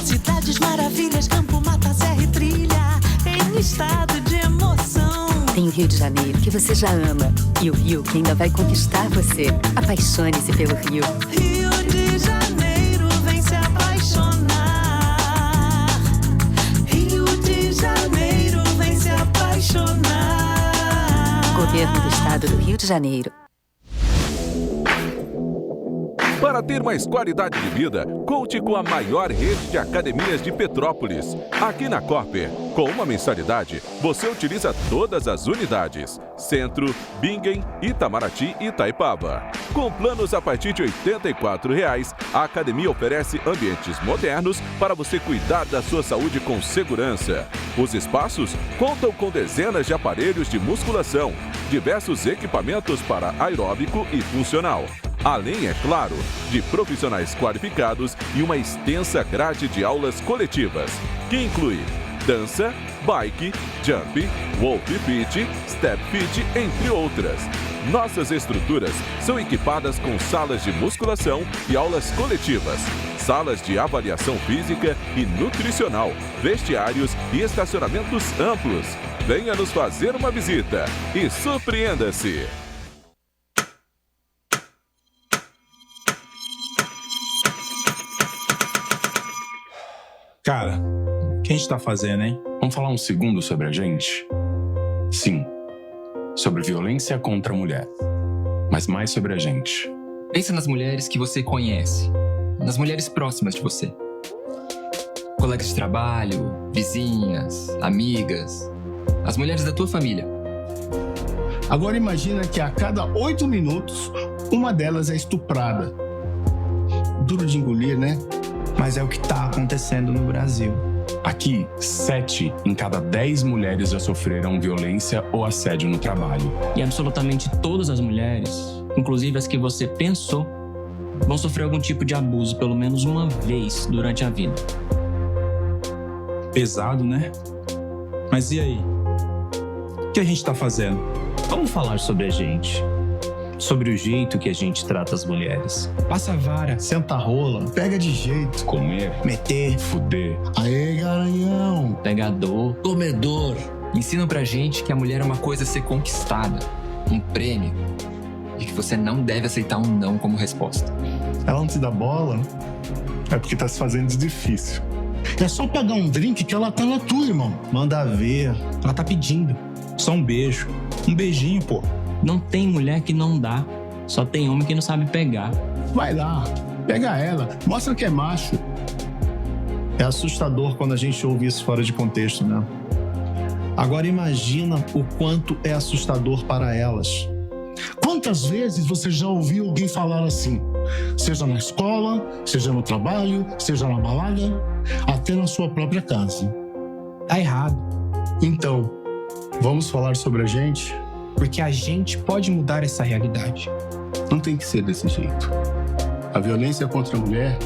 Cidades maravilhas, campo, mata, serra e trilha, em estado de emoção. Tem o Rio de Janeiro, que você já ama, e o Rio que ainda vai conquistar você. Apaixone-se pelo Rio. Rio de Janeiro, vem se apaixonar. Rio de Janeiro, vem se apaixonar. Governo do Estado do Rio de Janeiro. Para ter mais qualidade de vida, conte com a maior rede de academias de Petrópolis. Aqui na Cooper, com uma mensalidade, você utiliza todas as unidades. Centro, Bingen, Itamaraty e Itaipava. Com planos a partir de R$ 84,00, a academia oferece ambientes modernos para você cuidar da sua saúde com segurança. Os espaços contam com dezenas de aparelhos de musculação, diversos equipamentos para aeróbico e funcional. Além, é claro, de profissionais qualificados e uma extensa grade de aulas coletivas, que inclui dança, bike, jump, wolf fit, step fit, entre outras. Nossas estruturas são equipadas com salas de musculação e aulas coletivas, salas de avaliação física e nutricional, vestiários e estacionamentos amplos. Venha nos fazer uma visita e surpreenda-se! Cara, o que a gente tá fazendo, hein? Vamos falar um segundo sobre a gente? Sim, sobre violência contra a mulher, mas mais sobre a gente. Pensa nas mulheres que você conhece, nas mulheres próximas de você. Colegas de trabalho, vizinhas, amigas, as mulheres da tua família. Agora imagina que a cada 8 minutos, uma delas é estuprada. Duro de engolir, né? Mas é o que está acontecendo no Brasil. Aqui, 7 em cada 10 mulheres já sofreram violência ou assédio no trabalho. E absolutamente todas as mulheres, inclusive as que você pensou, vão sofrer algum tipo de abuso pelo menos uma vez durante a vida. Pesado, né? Mas e aí? O que a gente tá fazendo? Vamos falar sobre a gente. Sobre o jeito que a gente trata as mulheres. Passa a vara, senta a rola, pega de jeito. Comer, meter, fuder. Aê, garanhão. Pegador, comedor. Ensinam pra gente que a mulher é uma coisa a ser conquistada, um prêmio, e que você não deve aceitar um não como resposta. Ela não te dá bola, é porque tá se fazendo de difícil. É só pagar um drink que ela tá na tua, irmão. Manda ver, ela tá pedindo. Só um beijo, um beijinho, pô. Não tem mulher que não dá, só tem homem que não sabe pegar. Vai lá, pega ela, mostra que é macho. É assustador quando a gente ouve isso fora de contexto, né? Agora imagina o quanto é assustador para elas. Quantas vezes você já ouviu alguém falar assim? Seja na escola, seja no trabalho, seja na balada, até na sua própria casa. Tá errado. Então, vamos falar sobre a gente? Porque a gente pode mudar essa realidade. Não tem que ser desse jeito. A violência contra a mulher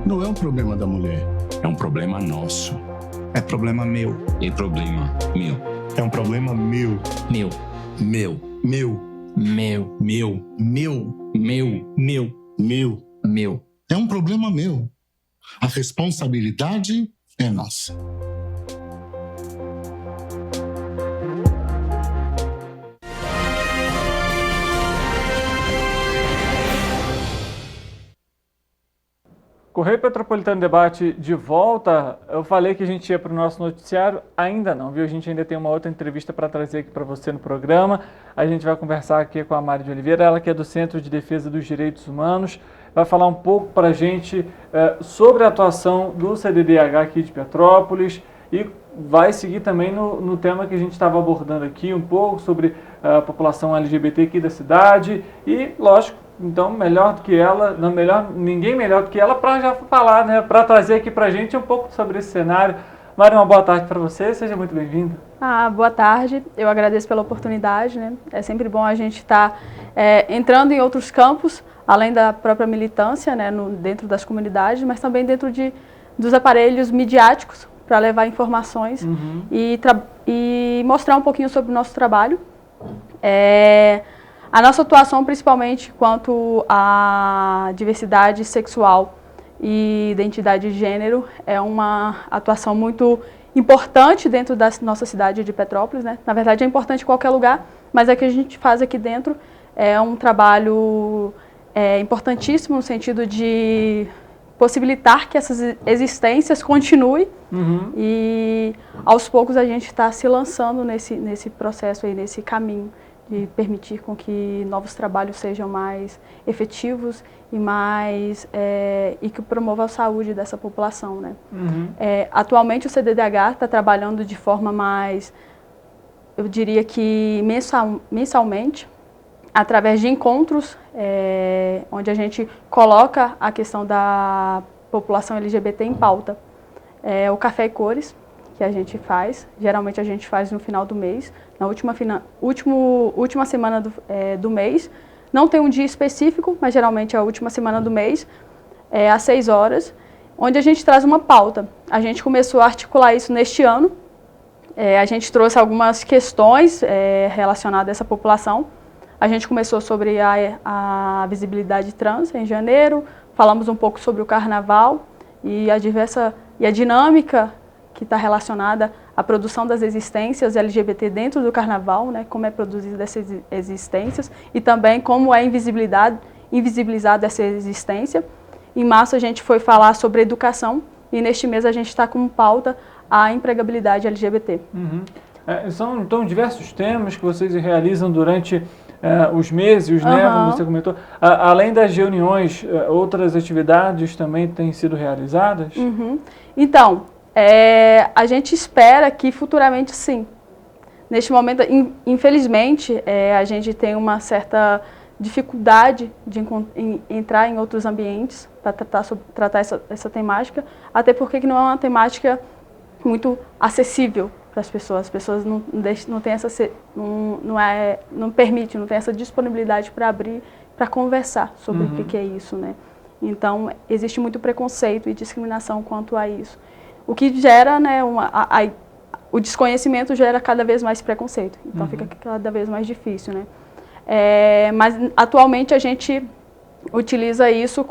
não é um problema da mulher. É um problema nosso. É problema meu. É problema meu. É um problema meu. Meu. Meu. Meu. Meu. Meu. Meu. Meu. Meu. Meu. Meu. É um problema meu. A responsabilidade é nossa. Correio Petropolitano Debate de volta. Eu falei que a gente ia para o nosso noticiário, ainda não, viu? A gente ainda tem uma outra entrevista para trazer aqui para você no programa. A gente vai conversar aqui com a Mari de Oliveira, ela que é do Centro de Defesa dos Direitos Humanos, vai falar um pouco para a gente sobre a atuação do CDDH aqui de Petrópolis e vai seguir também no tema que a gente estava abordando aqui, um pouco sobre a população LGBT aqui da cidade e, lógico, então, melhor do que ela, ninguém melhor do que ela para já falar, né, para trazer aqui para a gente um pouco sobre esse cenário. Mari, uma boa tarde para você, seja muito bem-vinda. Boa tarde, eu agradeço pela oportunidade, né? É sempre bom a gente estar entrando em outros campos, além da própria militância, né, dentro das comunidades, mas também dentro dos aparelhos midiáticos para levar informações e mostrar um pouquinho sobre o nosso trabalho. A nossa atuação, principalmente quanto à diversidade sexual e identidade de gênero, é uma atuação muito importante dentro da nossa cidade de Petrópolis, né? Na verdade, é importante em qualquer lugar, mas o que a gente faz aqui dentro é um trabalho importantíssimo no sentido de possibilitar que essas existências continuem e, aos poucos, a gente está se lançando nesse processo aí, nesse caminho de permitir com que novos trabalhos sejam mais efetivos e e que promovam a saúde dessa população, né? Atualmente o CDDH está trabalhando de forma mais, eu diria que mensalmente, através de encontros onde a gente coloca a questão da população LGBT em pauta. O Café e Cores, que a gente faz, geralmente a gente faz no final do mês, na última semana do mês. Não tem um dia específico, mas geralmente é a última semana do mês, às 6 horas, onde a gente traz uma pauta. A gente começou a articular isso neste ano. A gente trouxe algumas questões relacionadas a essa população. A gente começou sobre a visibilidade trans em janeiro, falamos um pouco sobre o carnaval e a dinâmica que está relacionada à produção das existências LGBT dentro do carnaval, né, como é produzida essas existências e também como é invisibilizada essa existência. Em março a gente foi falar sobre educação e neste mês a gente está com pauta a empregabilidade LGBT. São então diversos temas que vocês realizam durante os meses, né, como você comentou. Além das reuniões, outras atividades também têm sido realizadas? Então, a gente espera que futuramente sim. Neste momento, infelizmente, a gente tem uma certa dificuldade de entrar em outros ambientes para tratar essa temática, até porque não é uma temática muito acessível para as pessoas não têm não tem essa disponibilidade para abrir, para conversar sobre o que é isso, né? Então, existe muito preconceito e discriminação quanto a isso. O que gera, né, o desconhecimento gera cada vez mais preconceito, então fica cada vez mais difícil, né? Mas atualmente a gente utiliza isso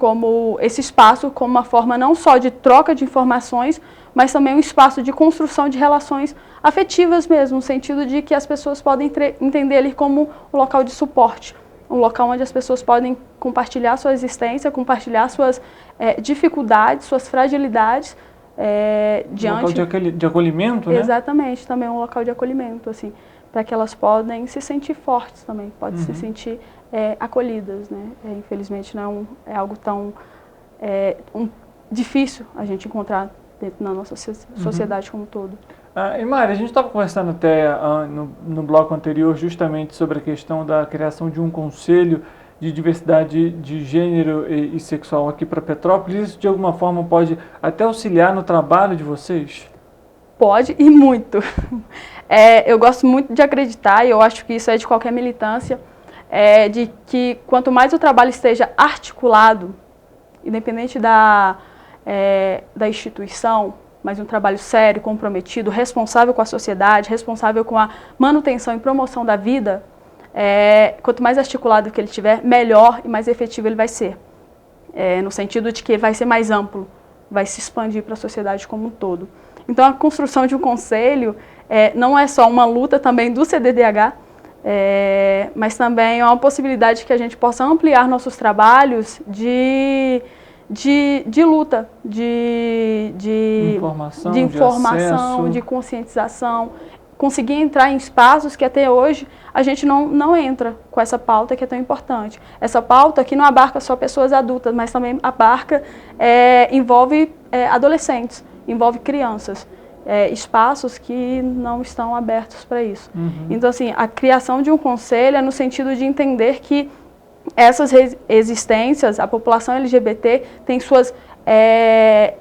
esse espaço como uma forma não só de troca de informações, mas também um espaço de construção de relações afetivas mesmo, no sentido de que as pessoas podem entender ele como um local de suporte, um local onde as pessoas podem compartilhar sua existência, compartilhar suas dificuldades, suas fragilidades, um local de acolhimento, né? Exatamente, também um local de acolhimento, assim, para que elas podem se sentir fortes também, podem se sentir acolhidas, né? Infelizmente não é algo tão difícil a gente encontrar dentro da nossa sociedade como um todo. E Mari, a gente estava conversando até no bloco anterior justamente sobre a questão da criação de um conselho de diversidade de gênero e sexual aqui para Petrópolis. Isso de alguma forma pode até auxiliar no trabalho de vocês? Pode e muito. Eu gosto muito de acreditar, e eu acho que isso é de qualquer militância, de que quanto mais o trabalho esteja articulado, independente da instituição, mas um trabalho sério, comprometido, responsável com a sociedade, responsável com a manutenção e promoção da vida, quanto mais articulado que ele tiver, melhor e mais efetivo ele vai ser. No sentido de que vai ser mais amplo, vai se expandir para a sociedade como um todo. Então, a construção de um conselho não é só uma luta também do CDDH, mas também é uma possibilidade que a gente possa ampliar nossos trabalhos de luta, de informação, de conscientização, conseguir entrar em espaços que até hoje a gente não entra com essa pauta que é tão importante. Essa pauta que não abarca só pessoas adultas, mas também abarca, envolve adolescentes, envolve crianças, espaços que não estão abertos para isso. Então, assim, a criação de um conselho é no sentido de entender que essas existências, a população LGBT tem suas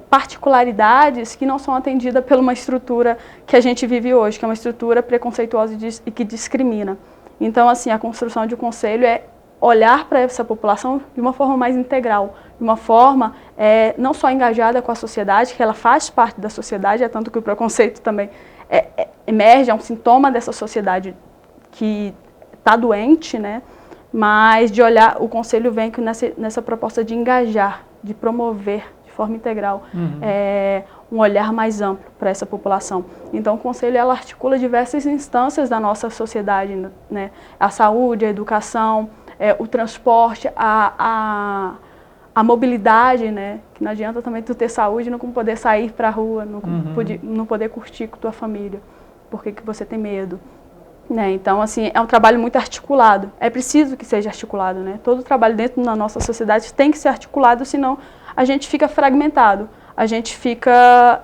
particularidades que não são atendidas por uma estrutura que a gente vive hoje, que é uma estrutura preconceituosa e que discrimina. Então, assim, a construção de um conselho é olhar para essa população de uma forma mais integral, de uma forma não só engajada com a sociedade, que ela faz parte da sociedade, tanto que o preconceito também emerge, é um sintoma dessa sociedade que está doente, né? Mas de olhar, o conselho vem nessa proposta de engajar, de promover de forma integral um olhar mais amplo para essa população. Então, o conselho ela articula diversas instâncias da nossa sociedade, né? A saúde, a educação, o transporte, a mobilidade, né? Que não adianta também tu ter saúde e não poder sair para a rua, não poder curtir com tua família, porque que você tem medo. Né? Então, assim, é um trabalho muito articulado. É preciso que seja articulado, né? Todo trabalho dentro da nossa sociedade tem que ser articulado, senão a gente fica fragmentado, a gente fica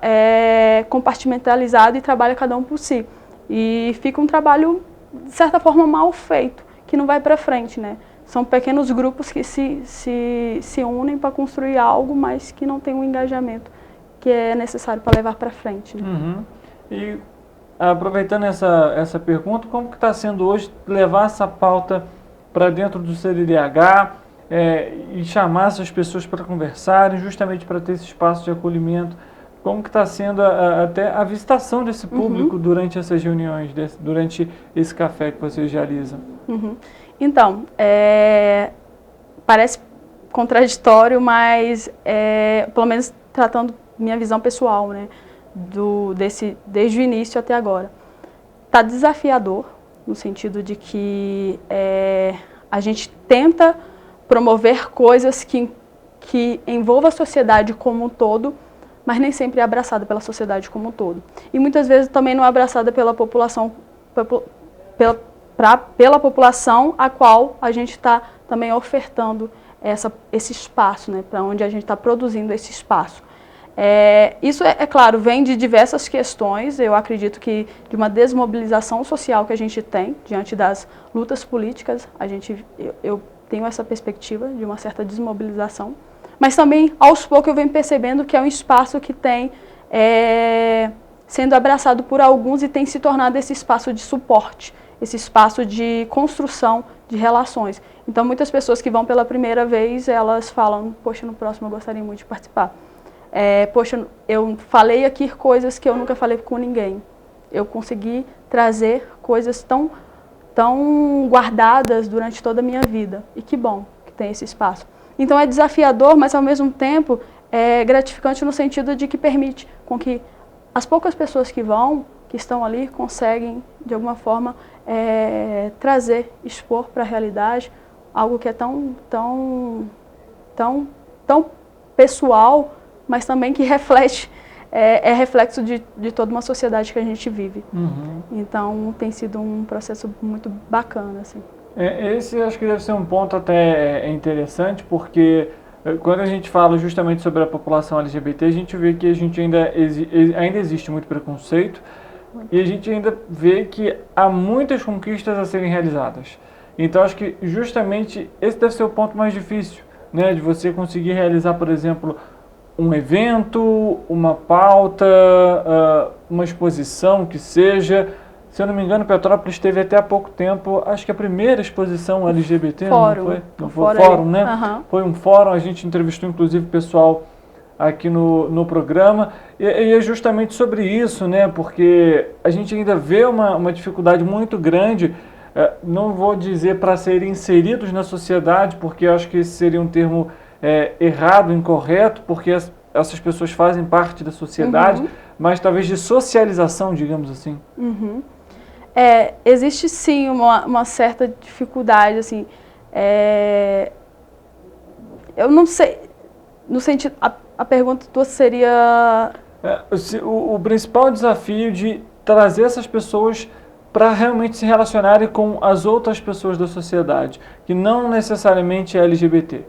compartimentalizado e trabalha cada um por si. E fica um trabalho, de certa forma, mal feito, que não vai para frente, né? São pequenos grupos que se unem para construir algo, mas que não tem um engajamento que é necessário para levar para frente. Né? E aproveitando essa pergunta, como que está sendo hoje levar essa pauta para dentro do CDDH e chamar essas pessoas para conversarem, justamente para ter esse espaço de acolhimento? Como que está sendo até a visitação desse público durante essas reuniões, durante esse café que vocês realizam? Então, parece contraditório, mas pelo menos tratando minha visão pessoal, né? Desde o início até agora. Está desafiador, no sentido de que a gente tenta promover coisas que envolvam a sociedade como um todo, mas nem sempre é abraçada pela sociedade como um todo. E muitas vezes também não é abraçada pela população, pela população a qual a gente está também ofertando esse espaço, né, para onde a gente está produzindo esse espaço. Isso, claro, vem de diversas questões. Eu acredito que de uma desmobilização social que a gente tem diante das lutas políticas, eu tenho essa perspectiva de uma certa desmobilização. Mas também, aos poucos, eu venho percebendo que é um espaço que tem sendo abraçado por alguns e tem se tornado esse espaço de suporte, esse espaço de construção de relações. Então, muitas pessoas que vão pela primeira vez, elas falam, poxa, no próximo eu gostaria muito de participar. Poxa, eu falei aqui coisas que eu nunca falei com ninguém. Eu consegui trazer coisas tão guardadas durante toda a minha vida. E que bom que tem esse espaço. Então é desafiador, mas ao mesmo tempo é gratificante no sentido de que permite com que as poucas pessoas que estão ali, conseguem de alguma forma trazer, expor para a realidade algo que é tão pessoal, mas também que reflete, reflexo de toda uma sociedade que a gente vive. Então tem sido um processo muito bacana, assim. Esse acho que deve ser um ponto até interessante, porque quando a gente fala justamente sobre a população LGBT, a gente vê que a gente ainda existe muito preconceito e a gente ainda vê que há muitas conquistas a serem realizadas. Então acho que justamente esse deve ser o ponto mais difícil, né, de você conseguir realizar, por exemplo, um evento, uma pauta, uma exposição que seja. Se eu não me engano, Petrópolis teve até há pouco tempo, acho que a primeira exposição LGBT, fórum, não foi? No fórum, né? Foi um fórum, a gente entrevistou inclusive o pessoal aqui no programa, e é justamente sobre isso, né? Porque a gente ainda vê uma dificuldade muito grande não vou dizer para serem inseridos na sociedade, porque eu acho que esse seria um termo errado, incorreto, porque essas pessoas fazem parte da sociedade, mas talvez de socialização, digamos assim. Existe sim uma certa dificuldade, assim, eu não sei, no sentido, a pergunta tua seria... O principal desafio de trazer essas pessoas para realmente se relacionarem com as outras pessoas da sociedade, que não necessariamente é LGBT.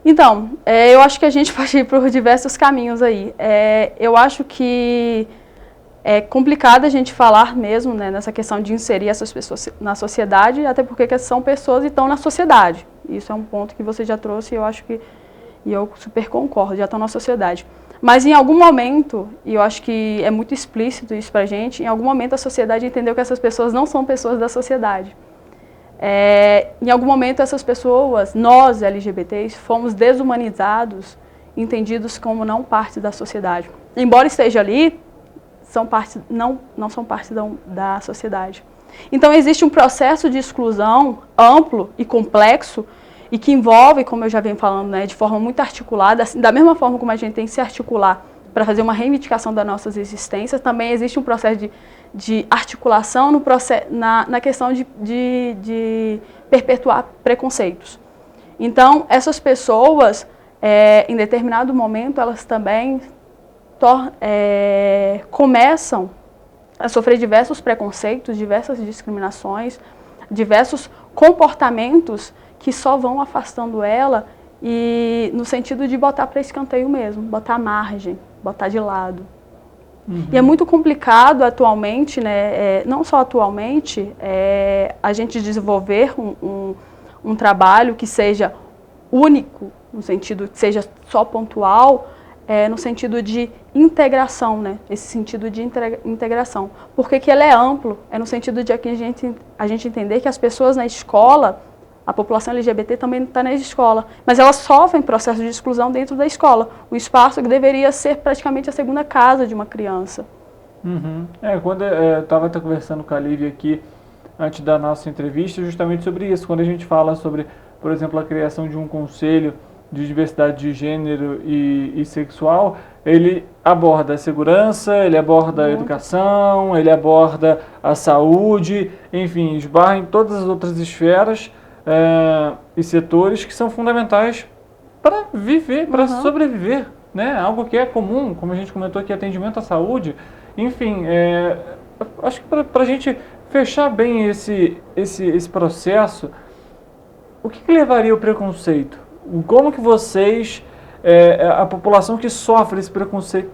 Então, eu acho que a gente pode ir por diversos caminhos aí. Eu acho que é complicado a gente falar mesmo, né, nessa questão de inserir essas pessoas na sociedade, até porque são pessoas e estão na sociedade. Isso é um ponto que você já trouxe e eu acho que, e eu super concordo, já estão na sociedade. Mas em algum momento, e eu acho que é muito explícito isso pra gente, em algum momento a sociedade entendeu que essas pessoas não são pessoas da sociedade. Em algum momento essas pessoas, nós LGBTs, fomos desumanizados, entendidos como não parte da sociedade. Embora esteja ali, não são parte da sociedade. Então existe um processo de exclusão amplo e complexo e que envolve, como eu já venho falando, né, de forma muito articulada, assim, da mesma forma como a gente tem que se articular para fazer uma reivindicação das nossas existências, também existe um processo de articulação na questão de perpetuar preconceitos. Então, essas pessoas, em determinado momento, elas também começam a sofrer diversos preconceitos, diversas discriminações, diversos comportamentos que só vão afastando ela e no sentido de botar para escanteio mesmo, botar à margem, botar de lado. E é muito complicado atualmente, né, não só atualmente, a gente desenvolver um trabalho que seja único, no sentido que seja só pontual, no sentido de integração, né? Esse sentido de integração. Por que ele é amplo? É no sentido de a gente entender que as pessoas na escola, a população LGBT também está na escola, mas elas sofrem processo de exclusão dentro da escola, um espaço que deveria ser praticamente a segunda casa de uma criança. Quando eu estava até conversando com a Lívia aqui, antes da nossa entrevista, justamente sobre isso, quando a gente fala sobre, por exemplo, a criação de um conselho de diversidade de gênero e sexual, ele aborda a segurança, ele aborda a educação, ele aborda a saúde, enfim, esbarra em todas as outras esferas e setores que são fundamentais para viver, para sobreviver, né? Algo que é comum, como a gente comentou aqui, atendimento à saúde, enfim, acho que para a gente fechar bem esse processo, o que levaria ao preconceito? Como que vocês, a população que sofre esse preconceito,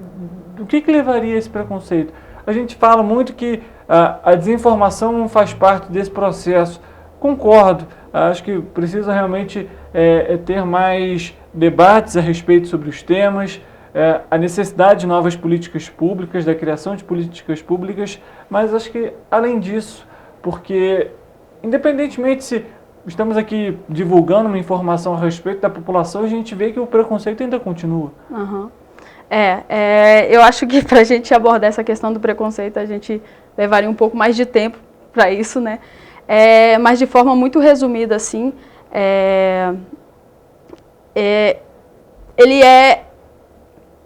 o que levaria a esse preconceito? A gente fala muito que a desinformação faz parte desse processo. Concordo, acho que precisa realmente ter mais debates a respeito sobre os temas, a necessidade de novas políticas públicas, da criação de políticas públicas, mas acho que além disso, porque independentemente se estamos aqui divulgando uma informação a respeito da população, a gente vê que o preconceito ainda continua. Eu acho que para a gente abordar essa questão do preconceito, a gente levaria um pouco mais de tempo para isso, né? Mas de forma muito resumida, assim, ele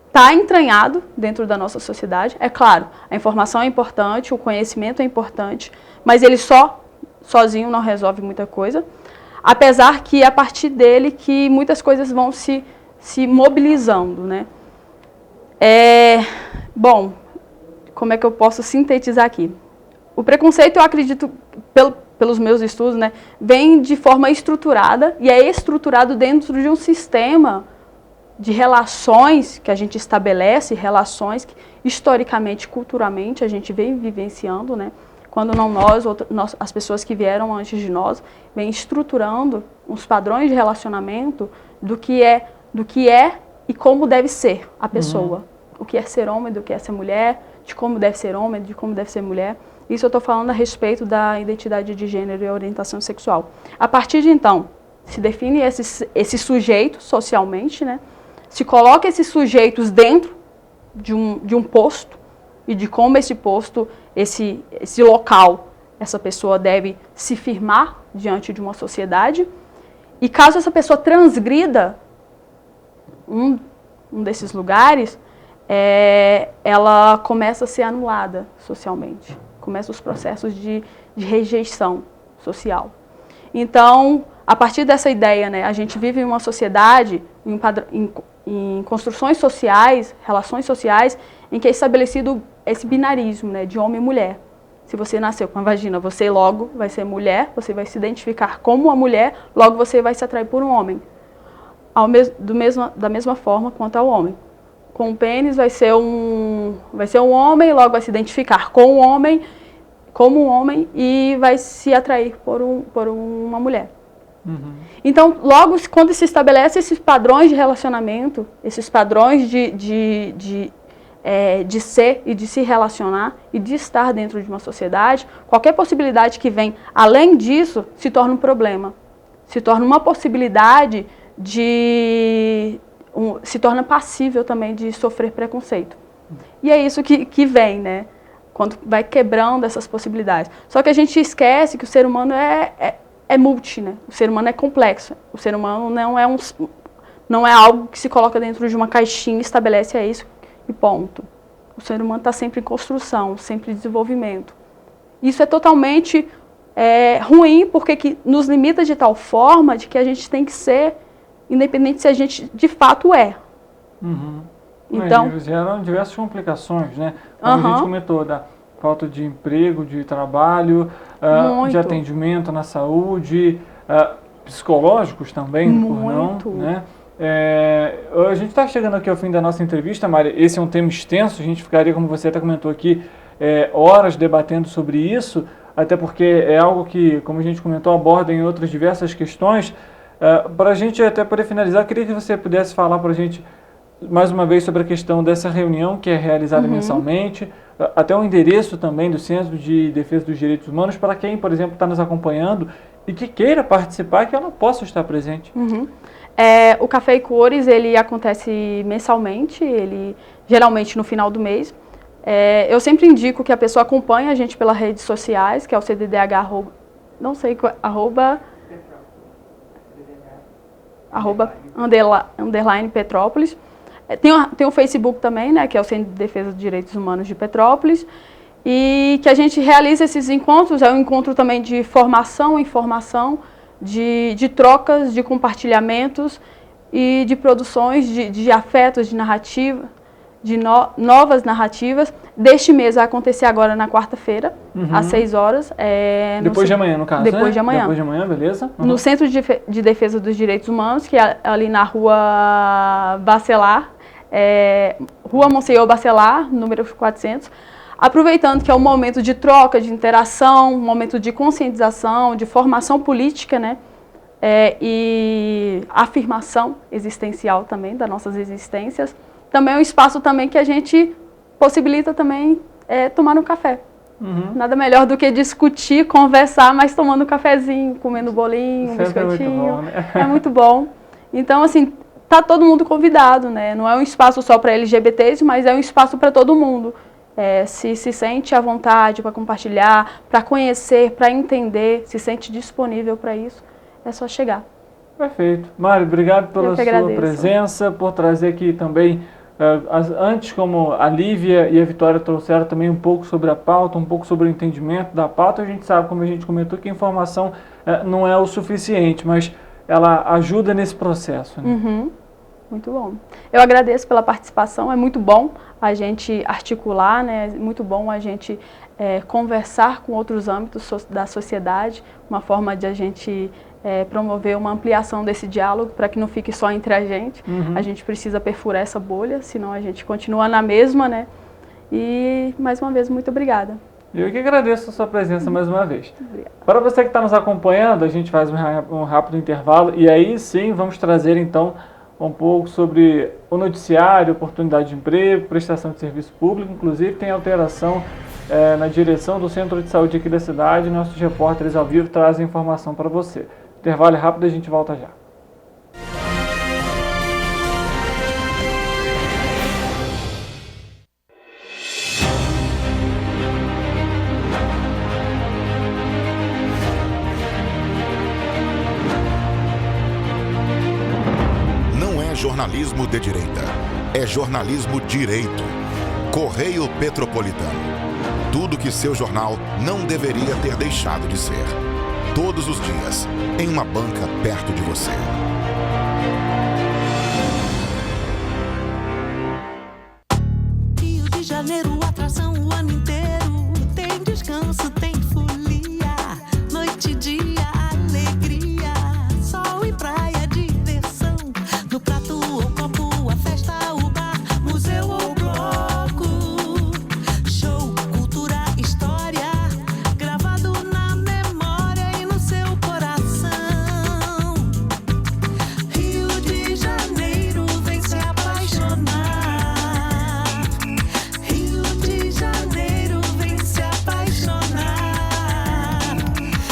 está entranhado dentro da nossa sociedade. É claro, a informação é importante, o conhecimento é importante, mas ele sozinho não resolve muita coisa, apesar que é a partir dele que muitas coisas vão se mobilizando, né? Bom, como é que eu posso sintetizar aqui? O preconceito, eu acredito, pelos meus estudos, né, vem de forma estruturada e é estruturado dentro de um sistema de relações que a gente estabelece, relações que historicamente, culturalmente, a gente vem vivenciando, né? Quando não nós, as pessoas que vieram antes de nós, vêm estruturando uns padrões de relacionamento do que é e como deve ser a pessoa. O que é ser homem, do que é ser mulher, de como deve ser homem, de como deve ser mulher. Isso eu estou falando a respeito da identidade de gênero e orientação sexual. A partir de então, se define esse sujeito socialmente, né? Se coloca esses sujeitos dentro de um posto, e de como esse posto, esse local é essa pessoa deve se firmar diante de uma sociedade. E caso essa pessoa transgrida um desses lugares, ela começa a ser anulada socialmente. Começam os processos de rejeição social. Então, a partir dessa ideia, né, a gente vive em uma sociedade, em construções sociais, relações sociais, em que é estabelecido esse binarismo, né, de homem e mulher. Se você nasceu com a vagina, você logo vai ser mulher, você vai se identificar como uma mulher, logo você vai se atrair por um homem. Da mesma forma quanto ao homem. Com o pênis vai ser um homem, logo vai se identificar com um homem, como um homem, e vai se atrair por uma mulher. Uhum. Então, logo quando se estabelece esses padrões de relacionamento, esses padrões de ser e de se relacionar e de estar dentro de uma sociedade, qualquer possibilidade que vem além disso se torna um problema. Se torna uma possibilidade se torna passível também de sofrer preconceito. E é isso que vem, né? Quando vai quebrando essas possibilidades. Só que a gente esquece que o ser humano é multi, né? O ser humano é complexo. O ser humano não é algo que se coloca dentro de uma caixinha e estabelece isso e ponto. O ser humano está sempre em construção, sempre em desenvolvimento. Isso é totalmente ruim, porque nos limita de tal forma de que a gente tem que ser independente se a gente de fato é. Uhum. Então, geram diversas complicações, né? Como a gente comentou, da falta de emprego, de trabalho, de atendimento na saúde, psicológicos também, por não, né? A gente está chegando aqui ao fim da nossa entrevista, Mari. Esse é um tema extenso, a gente ficaria, como você até comentou aqui, horas debatendo sobre isso, até porque é algo que, como a gente comentou, aborda em outras diversas questões. Para a gente até poder finalizar, queria que você pudesse falar para a gente mais uma vez sobre a questão dessa reunião que é realizada mensalmente, até o endereço também do Centro de Defesa dos Direitos Humanos, para quem, por exemplo, está nos acompanhando e que queira participar, que ela possa estar presente. O Café e Cores, ele acontece mensalmente, ele geralmente no final do mês. Eu sempre indico que a pessoa acompanhe a gente pelas redes sociais, que é o CDDH, __ Petrópolis. Tem o Facebook também, né, que é o Centro de Defesa dos Direitos Humanos de Petrópolis, e que a gente realiza esses encontros, é um encontro também de formação, informação, de trocas, de compartilhamentos e de produções de afetos, de narrativa, de novas narrativas. Deste mês vai acontecer agora na quarta-feira, às 6 horas. Depois de amanhã, no caso, Depois né? de amanhã. Depois de amanhã, beleza. No Centro de Defesa dos Direitos Humanos, que é ali na Rua Bacelar, Rua Monsenhor Bacelar, número 400. Aproveitando que é um momento de troca, de interação, um momento de conscientização, de formação política, né? E afirmação existencial também das nossas existências. Também é um espaço também que a gente possibilita também tomar um café. Nada melhor do que discutir, conversar, mas tomando um cafezinho, comendo bolinho, um biscoitinho. É muito bom, né? É muito bom. Então, assim, tá todo mundo convidado, né? Não é um espaço só para LGBTs, mas é um espaço para todo mundo. Se sente à vontade para compartilhar, para conhecer, para entender, se sente disponível para isso, é só chegar. Perfeito. Mário, obrigado pela sua presença, por trazer aqui também, antes como a Lívia e a Vitória trouxeram também um pouco sobre a pauta, um pouco sobre o entendimento da pauta. A gente sabe, como a gente comentou, que a informação não é o suficiente, mas ela ajuda nesse processo, né? Muito bom. Eu agradeço pela participação, é muito bom a gente articular, né? É muito bom a gente conversar com outros âmbitos da sociedade, uma forma de a gente promover uma ampliação desse diálogo para que não fique só entre a gente. A gente precisa perfurar essa bolha, senão a gente continua na mesma, né? E, mais uma vez, muito obrigada. Eu que agradeço a sua presença mais uma vez. Para você que está nos acompanhando, a gente faz um rápido intervalo e aí sim vamos trazer então um pouco sobre o noticiário, oportunidade de emprego, prestação de serviço público. Inclusive tem alteração na direção do Centro de Saúde aqui da cidade. Nossos repórteres ao vivo trazem informação para você. Intervalo rápido, a gente volta já. jornalismo de direita. É jornalismo direito. Correio Petropolitano. Tudo que seu jornal não deveria ter deixado de ser. Todos os dias, em uma banca perto de você. Rio de Janeiro, atração o ano inteiro. Tem descanso, tem folia. Noite e dia, alegria. Sol e praia, diversão. No prato ou copo, a festa, o bar, museu ou bloco. Show, cultura, história. Gravado na memória e no seu coração. Rio de Janeiro, vem se apaixonar. Rio de Janeiro, vem se apaixonar.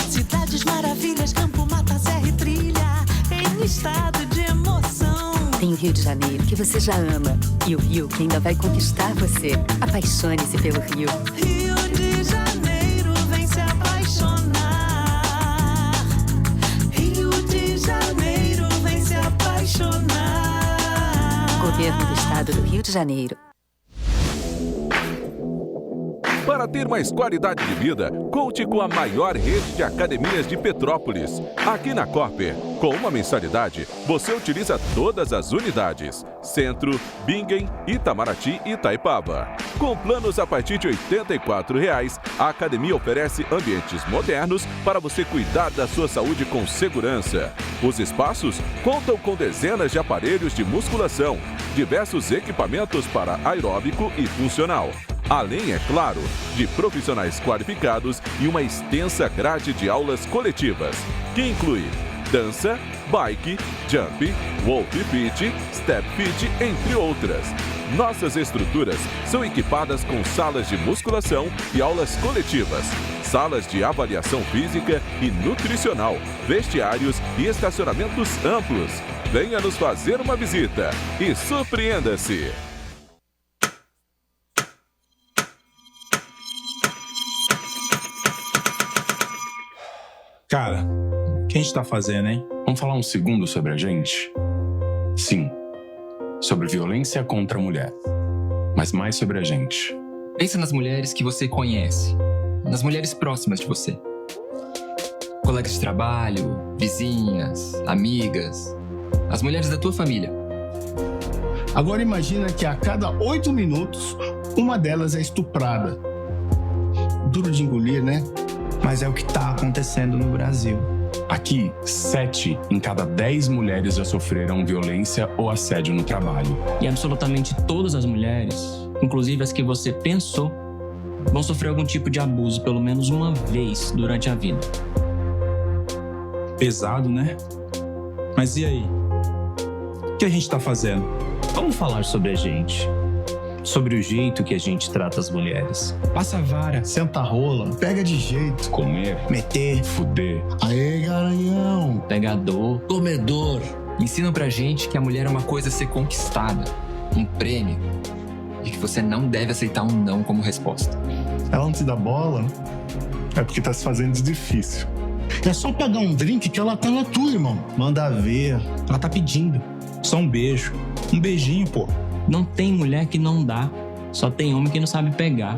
Cidades maravilhas, campo, mata, serra e trilha, em estado de emoção. Tem o Rio de Janeiro que você já ama e o Rio que ainda vai conquistar você. Apaixone-se pelo Rio. Rio de Janeiro, vem se apaixonar. Rio de Janeiro, vem se apaixonar. Governo do Estado do Rio de Janeiro. Para ter mais qualidade de vida, conte com a maior rede de academias de Petrópolis. Aqui na Copper, com uma mensalidade, você utiliza todas as unidades: Centro, Bingen, Itamaraty e Itaipava. Com planos a partir de R$ 84,00, a academia oferece ambientes modernos para você cuidar da sua saúde com segurança. Os espaços contam com dezenas de aparelhos de musculação, diversos equipamentos para aeróbico e funcional. Além, é claro, de profissionais qualificados e uma extensa grade de aulas coletivas, que inclui dança, bike, jump, wolf fit, step fit, entre outras. Nossas estruturas são equipadas com salas de musculação e aulas coletivas, salas de avaliação física e nutricional, vestiários e estacionamentos amplos. Venha nos fazer uma visita e surpreenda-se! Cara, o que a gente tá fazendo, hein? Vamos falar um segundo sobre a gente? Sim, sobre violência contra a mulher, mas mais sobre a gente. Pensa nas mulheres que você conhece, nas mulheres próximas de você. Colegas de trabalho, vizinhas, amigas, as mulheres da tua família. Agora imagina que a cada 8 minutos, uma delas é estuprada. Duro de engolir, né? Mas é o que está acontecendo no Brasil. Aqui, 7 em cada 10 mulheres já sofreram violência ou assédio no trabalho. E absolutamente todas as mulheres, inclusive as que você pensou, vão sofrer algum tipo de abuso pelo menos uma vez durante a vida. Pesado, né? Mas e aí? O que a gente tá fazendo? Vamos falar sobre a gente. Sobre o jeito que a gente trata as mulheres. Passa a vara, senta a rola, pega de jeito. Comer, meter, fuder. Aê, garanhão. Pegador, comedor. Ensinam pra gente que a mulher é uma coisa a ser conquistada, um prêmio, e que você não deve aceitar um não como resposta. Ela não te dá bola, é porque tá se fazendo de difícil. É só pagar um drink que ela tá na tua, irmão. Manda ver, ela tá pedindo. Só um beijo, um beijinho, pô. Não tem mulher que não dá, só tem homem que não sabe pegar.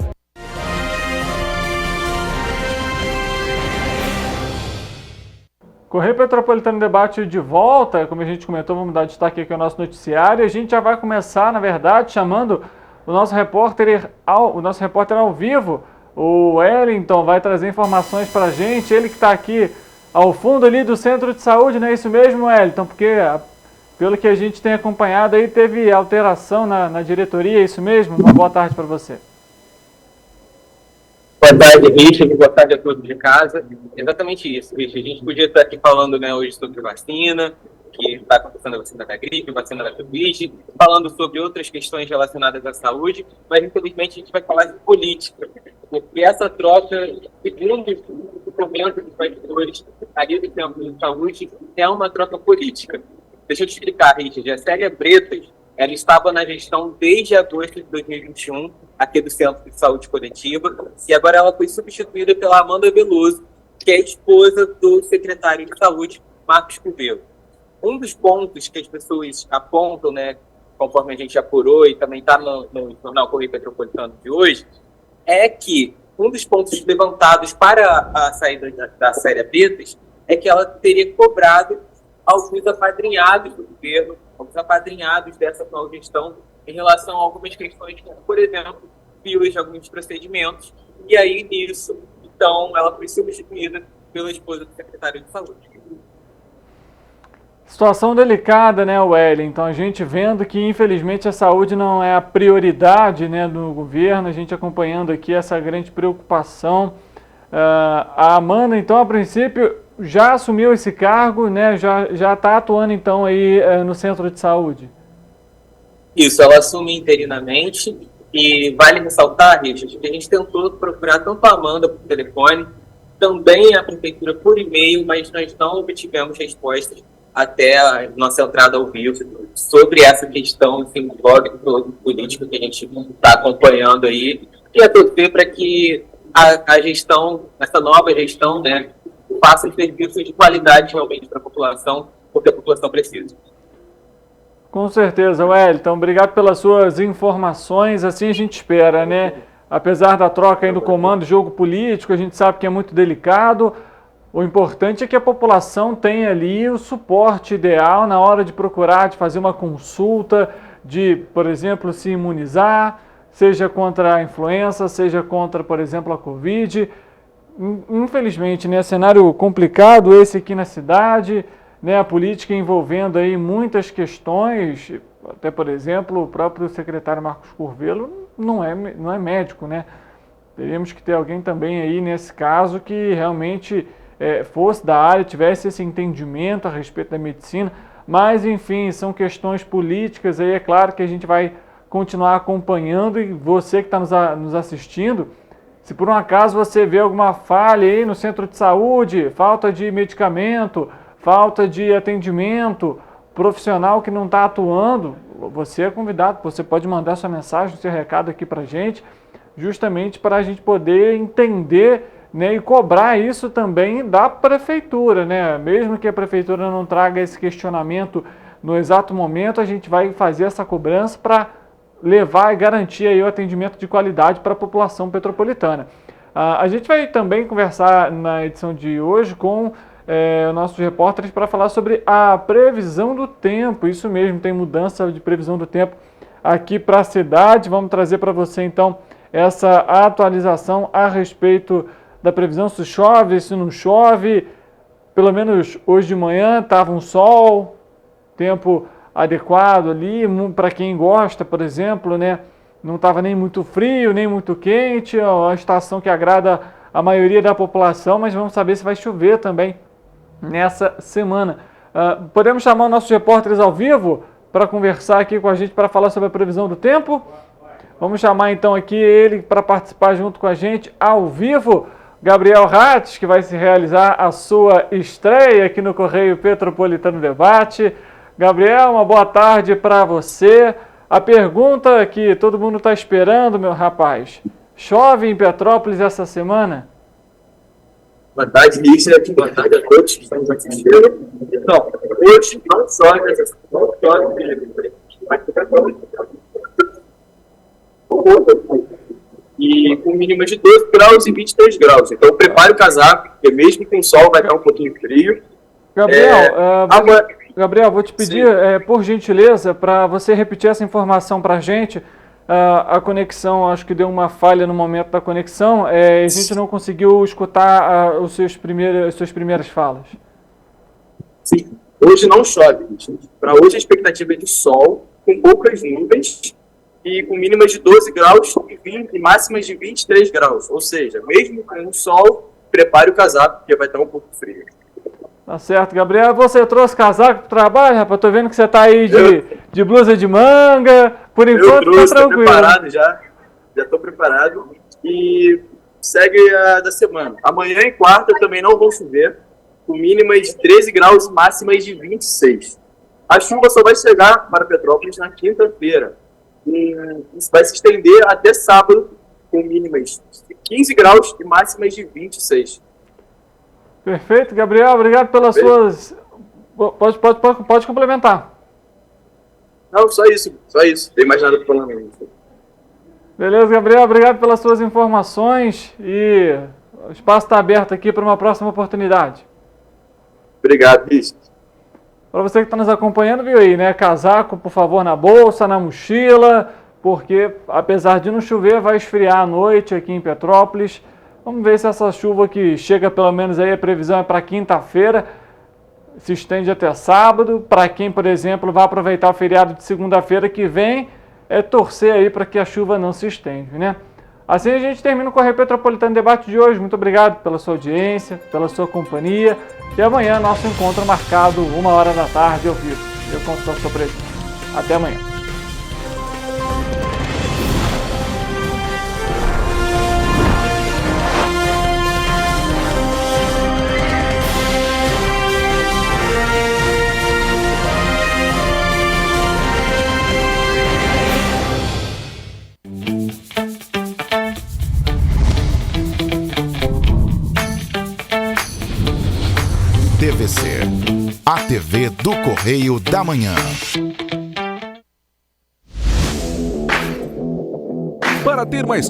Correio Petropolitano Debate de volta, como a gente comentou, vamos dar destaque aqui ao nosso noticiário. A gente já vai começar, na verdade, chamando o nosso repórter ao vivo, o Wellington, vai trazer informações para a gente. Ele que está aqui ao fundo ali do centro de saúde, não é isso mesmo, Wellington? Porque pelo que a gente tem acompanhado aí, teve alteração na diretoria, é isso mesmo? Uma boa tarde para você. Boa tarde, Richard. Boa tarde a todos de casa. Exatamente isso, Richard. A gente podia estar aqui falando, né, hoje sobre vacina, que está acontecendo a vacina da gripe, a vacina da Covid, falando sobre outras questões relacionadas à saúde, mas infelizmente a gente vai falar de política, porque essa troca, segundo o documento dos bastidores ali do campo de saúde, é uma troca política. Deixa eu te explicar, Richard. A Célia Bretas, ela estava na gestão desde agosto de 2021, aqui do Centro de Saúde Coletiva, e agora ela foi substituída pela Amanda Veloso, que é a esposa do secretário de Saúde, Marcos Covello. um dos pontos que as pessoas apontam, né, conforme a gente apurou e também está no Jornal Correio Petropolitano de hoje, é que um dos pontos levantados para a saída da Célia Bretas é que ela teria cobrado alguns apadrinhados do governo, alguns apadrinhados dessa atual gestão em relação a algumas questões, como, por exemplo, filas de alguns procedimentos, e aí nisso, então, ela foi substituída pela esposa do secretário de Saúde. Situação delicada, né, Wellington? A gente vendo que, infelizmente, a saúde não é a prioridade, né, do governo, a gente acompanhando aqui essa grande preocupação. A Amanda, então, a princípio, já assumiu esse cargo, né, já está atuando, então, aí no centro de saúde? Isso, ela assume interinamente, e vale ressaltar, Richard, que a gente tentou procurar tanto a Amanda por telefone, também a prefeitura por e-mail, mas nós não obtivemos respostas até a nossa entrada ao vivo sobre essa questão, assim, do blog político que a gente está acompanhando aí, e a torcer para que a gestão, essa nova gestão, né, faça serviços de qualidade realmente para a população, porque a população precisa. Com certeza, Wellington. Obrigado pelas suas informações. Assim a gente espera, né? Apesar da troca aí no comando, jogo político, a gente sabe que é muito delicado. O importante é que a população tenha ali o suporte ideal na hora de procurar, de fazer uma consulta, de, por exemplo, se imunizar, seja contra a influenza, seja contra, por exemplo, a Covid. Infelizmente, né, cenário complicado esse aqui na cidade, né, a política envolvendo aí muitas questões, até, por exemplo, o próprio secretário Marcos Curvelo não é médico, né? Teríamos que ter alguém também aí nesse caso que realmente fosse da área, tivesse esse entendimento a respeito da medicina, mas enfim, são questões políticas aí, é claro que a gente vai continuar acompanhando, e você que está nos assistindo, se por um acaso você vê alguma falha aí no centro de saúde, falta de medicamento, falta de atendimento, profissional que não está atuando, você é convidado, você pode mandar sua mensagem, seu recado aqui para a gente, justamente para a gente poder entender, né, e cobrar isso também da prefeitura, né? Mesmo que a prefeitura não traga esse questionamento no exato momento, a gente vai fazer essa cobrança para levar e garantir aí o atendimento de qualidade para a população petropolitana. A gente vai também conversar na edição de hoje com nossos repórteres para falar sobre a previsão do tempo. Isso mesmo, tem mudança de previsão do tempo aqui para a cidade. Vamos trazer para você então essa atualização a respeito da previsão, se chove, se não chove. Pelo menos hoje de manhã estava um sol, tempo adequado ali, para quem gosta, por exemplo, né? Não estava nem muito frio, nem muito quente, é uma estação que agrada a maioria da população, mas vamos saber se vai chover também nessa semana. Podemos chamar os nossos repórteres ao vivo para conversar aqui com a gente, para falar sobre a previsão do tempo? Vamos chamar então aqui ele para participar junto com a gente ao vivo, Gabriel Ratz, que vai se realizar a sua estreia aqui no Correio Petropolitano Debate. Gabriel, uma boa tarde para você. A pergunta que todo mundo está esperando, meu rapaz: chove em Petrópolis essa semana? Boa tarde, Richard. Boa tarde a todos que estão nos assistindo. Então, hoje não chove, e com mínima de 12 graus e 23 graus. Então, prepare o casaco, porque mesmo com sol vai dar um pouquinho frio. Gabriel, vou te pedir, por gentileza, para você repetir essa informação para a gente. A conexão, acho que deu uma falha no momento da conexão. A gente não conseguiu escutar as suas primeiras falas. Sim, hoje não chove. Para hoje a expectativa é de sol, com poucas nuvens, e com mínimas de 12 graus e máximas de 23 graus. Ou seja, mesmo com o sol, prepare o casaco, porque vai estar um pouco frio. Tá certo, Gabriel. Você trouxe casaco pro trabalho, rapaz? Tô vendo que você tá aí de blusa de manga. Por enquanto, tá tranquilo. Tô preparado já tô preparado. E segue a da semana. Amanhã e quarta também não vão chover, com mínimas de 13 graus e máximas de 26. A chuva só vai chegar para Petrópolis na quinta-feira. E isso vai se estender até sábado, com mínimas de 15 graus e máximas de 26. Perfeito, Gabriel. Obrigado pelas suas Pode complementar. Não, só isso. Tem mais nada para falar não. Beleza, Gabriel, obrigado pelas suas informações e o espaço está aberto aqui para uma próxima oportunidade. Obrigado, Riz. Para você que está nos acompanhando, viu aí, né? Casaco, por favor, na bolsa, na mochila, porque apesar de não chover, vai esfriar à noite aqui em Petrópolis. Vamos ver se essa chuva que chega, pelo menos aí, a previsão é para quinta-feira, se estende até sábado. Para quem, por exemplo, vai aproveitar o feriado de segunda-feira que vem, é torcer aí para que a chuva não se estende, né? Assim a gente termina o Correio Petropolitano Debate de hoje. Muito obrigado pela sua audiência, pela sua companhia. E amanhã nosso encontro marcado 13h ao vivo. Eu conto com a sua presença. Até amanhã. TVC, a TV do Correio da Manhã. Para ter mais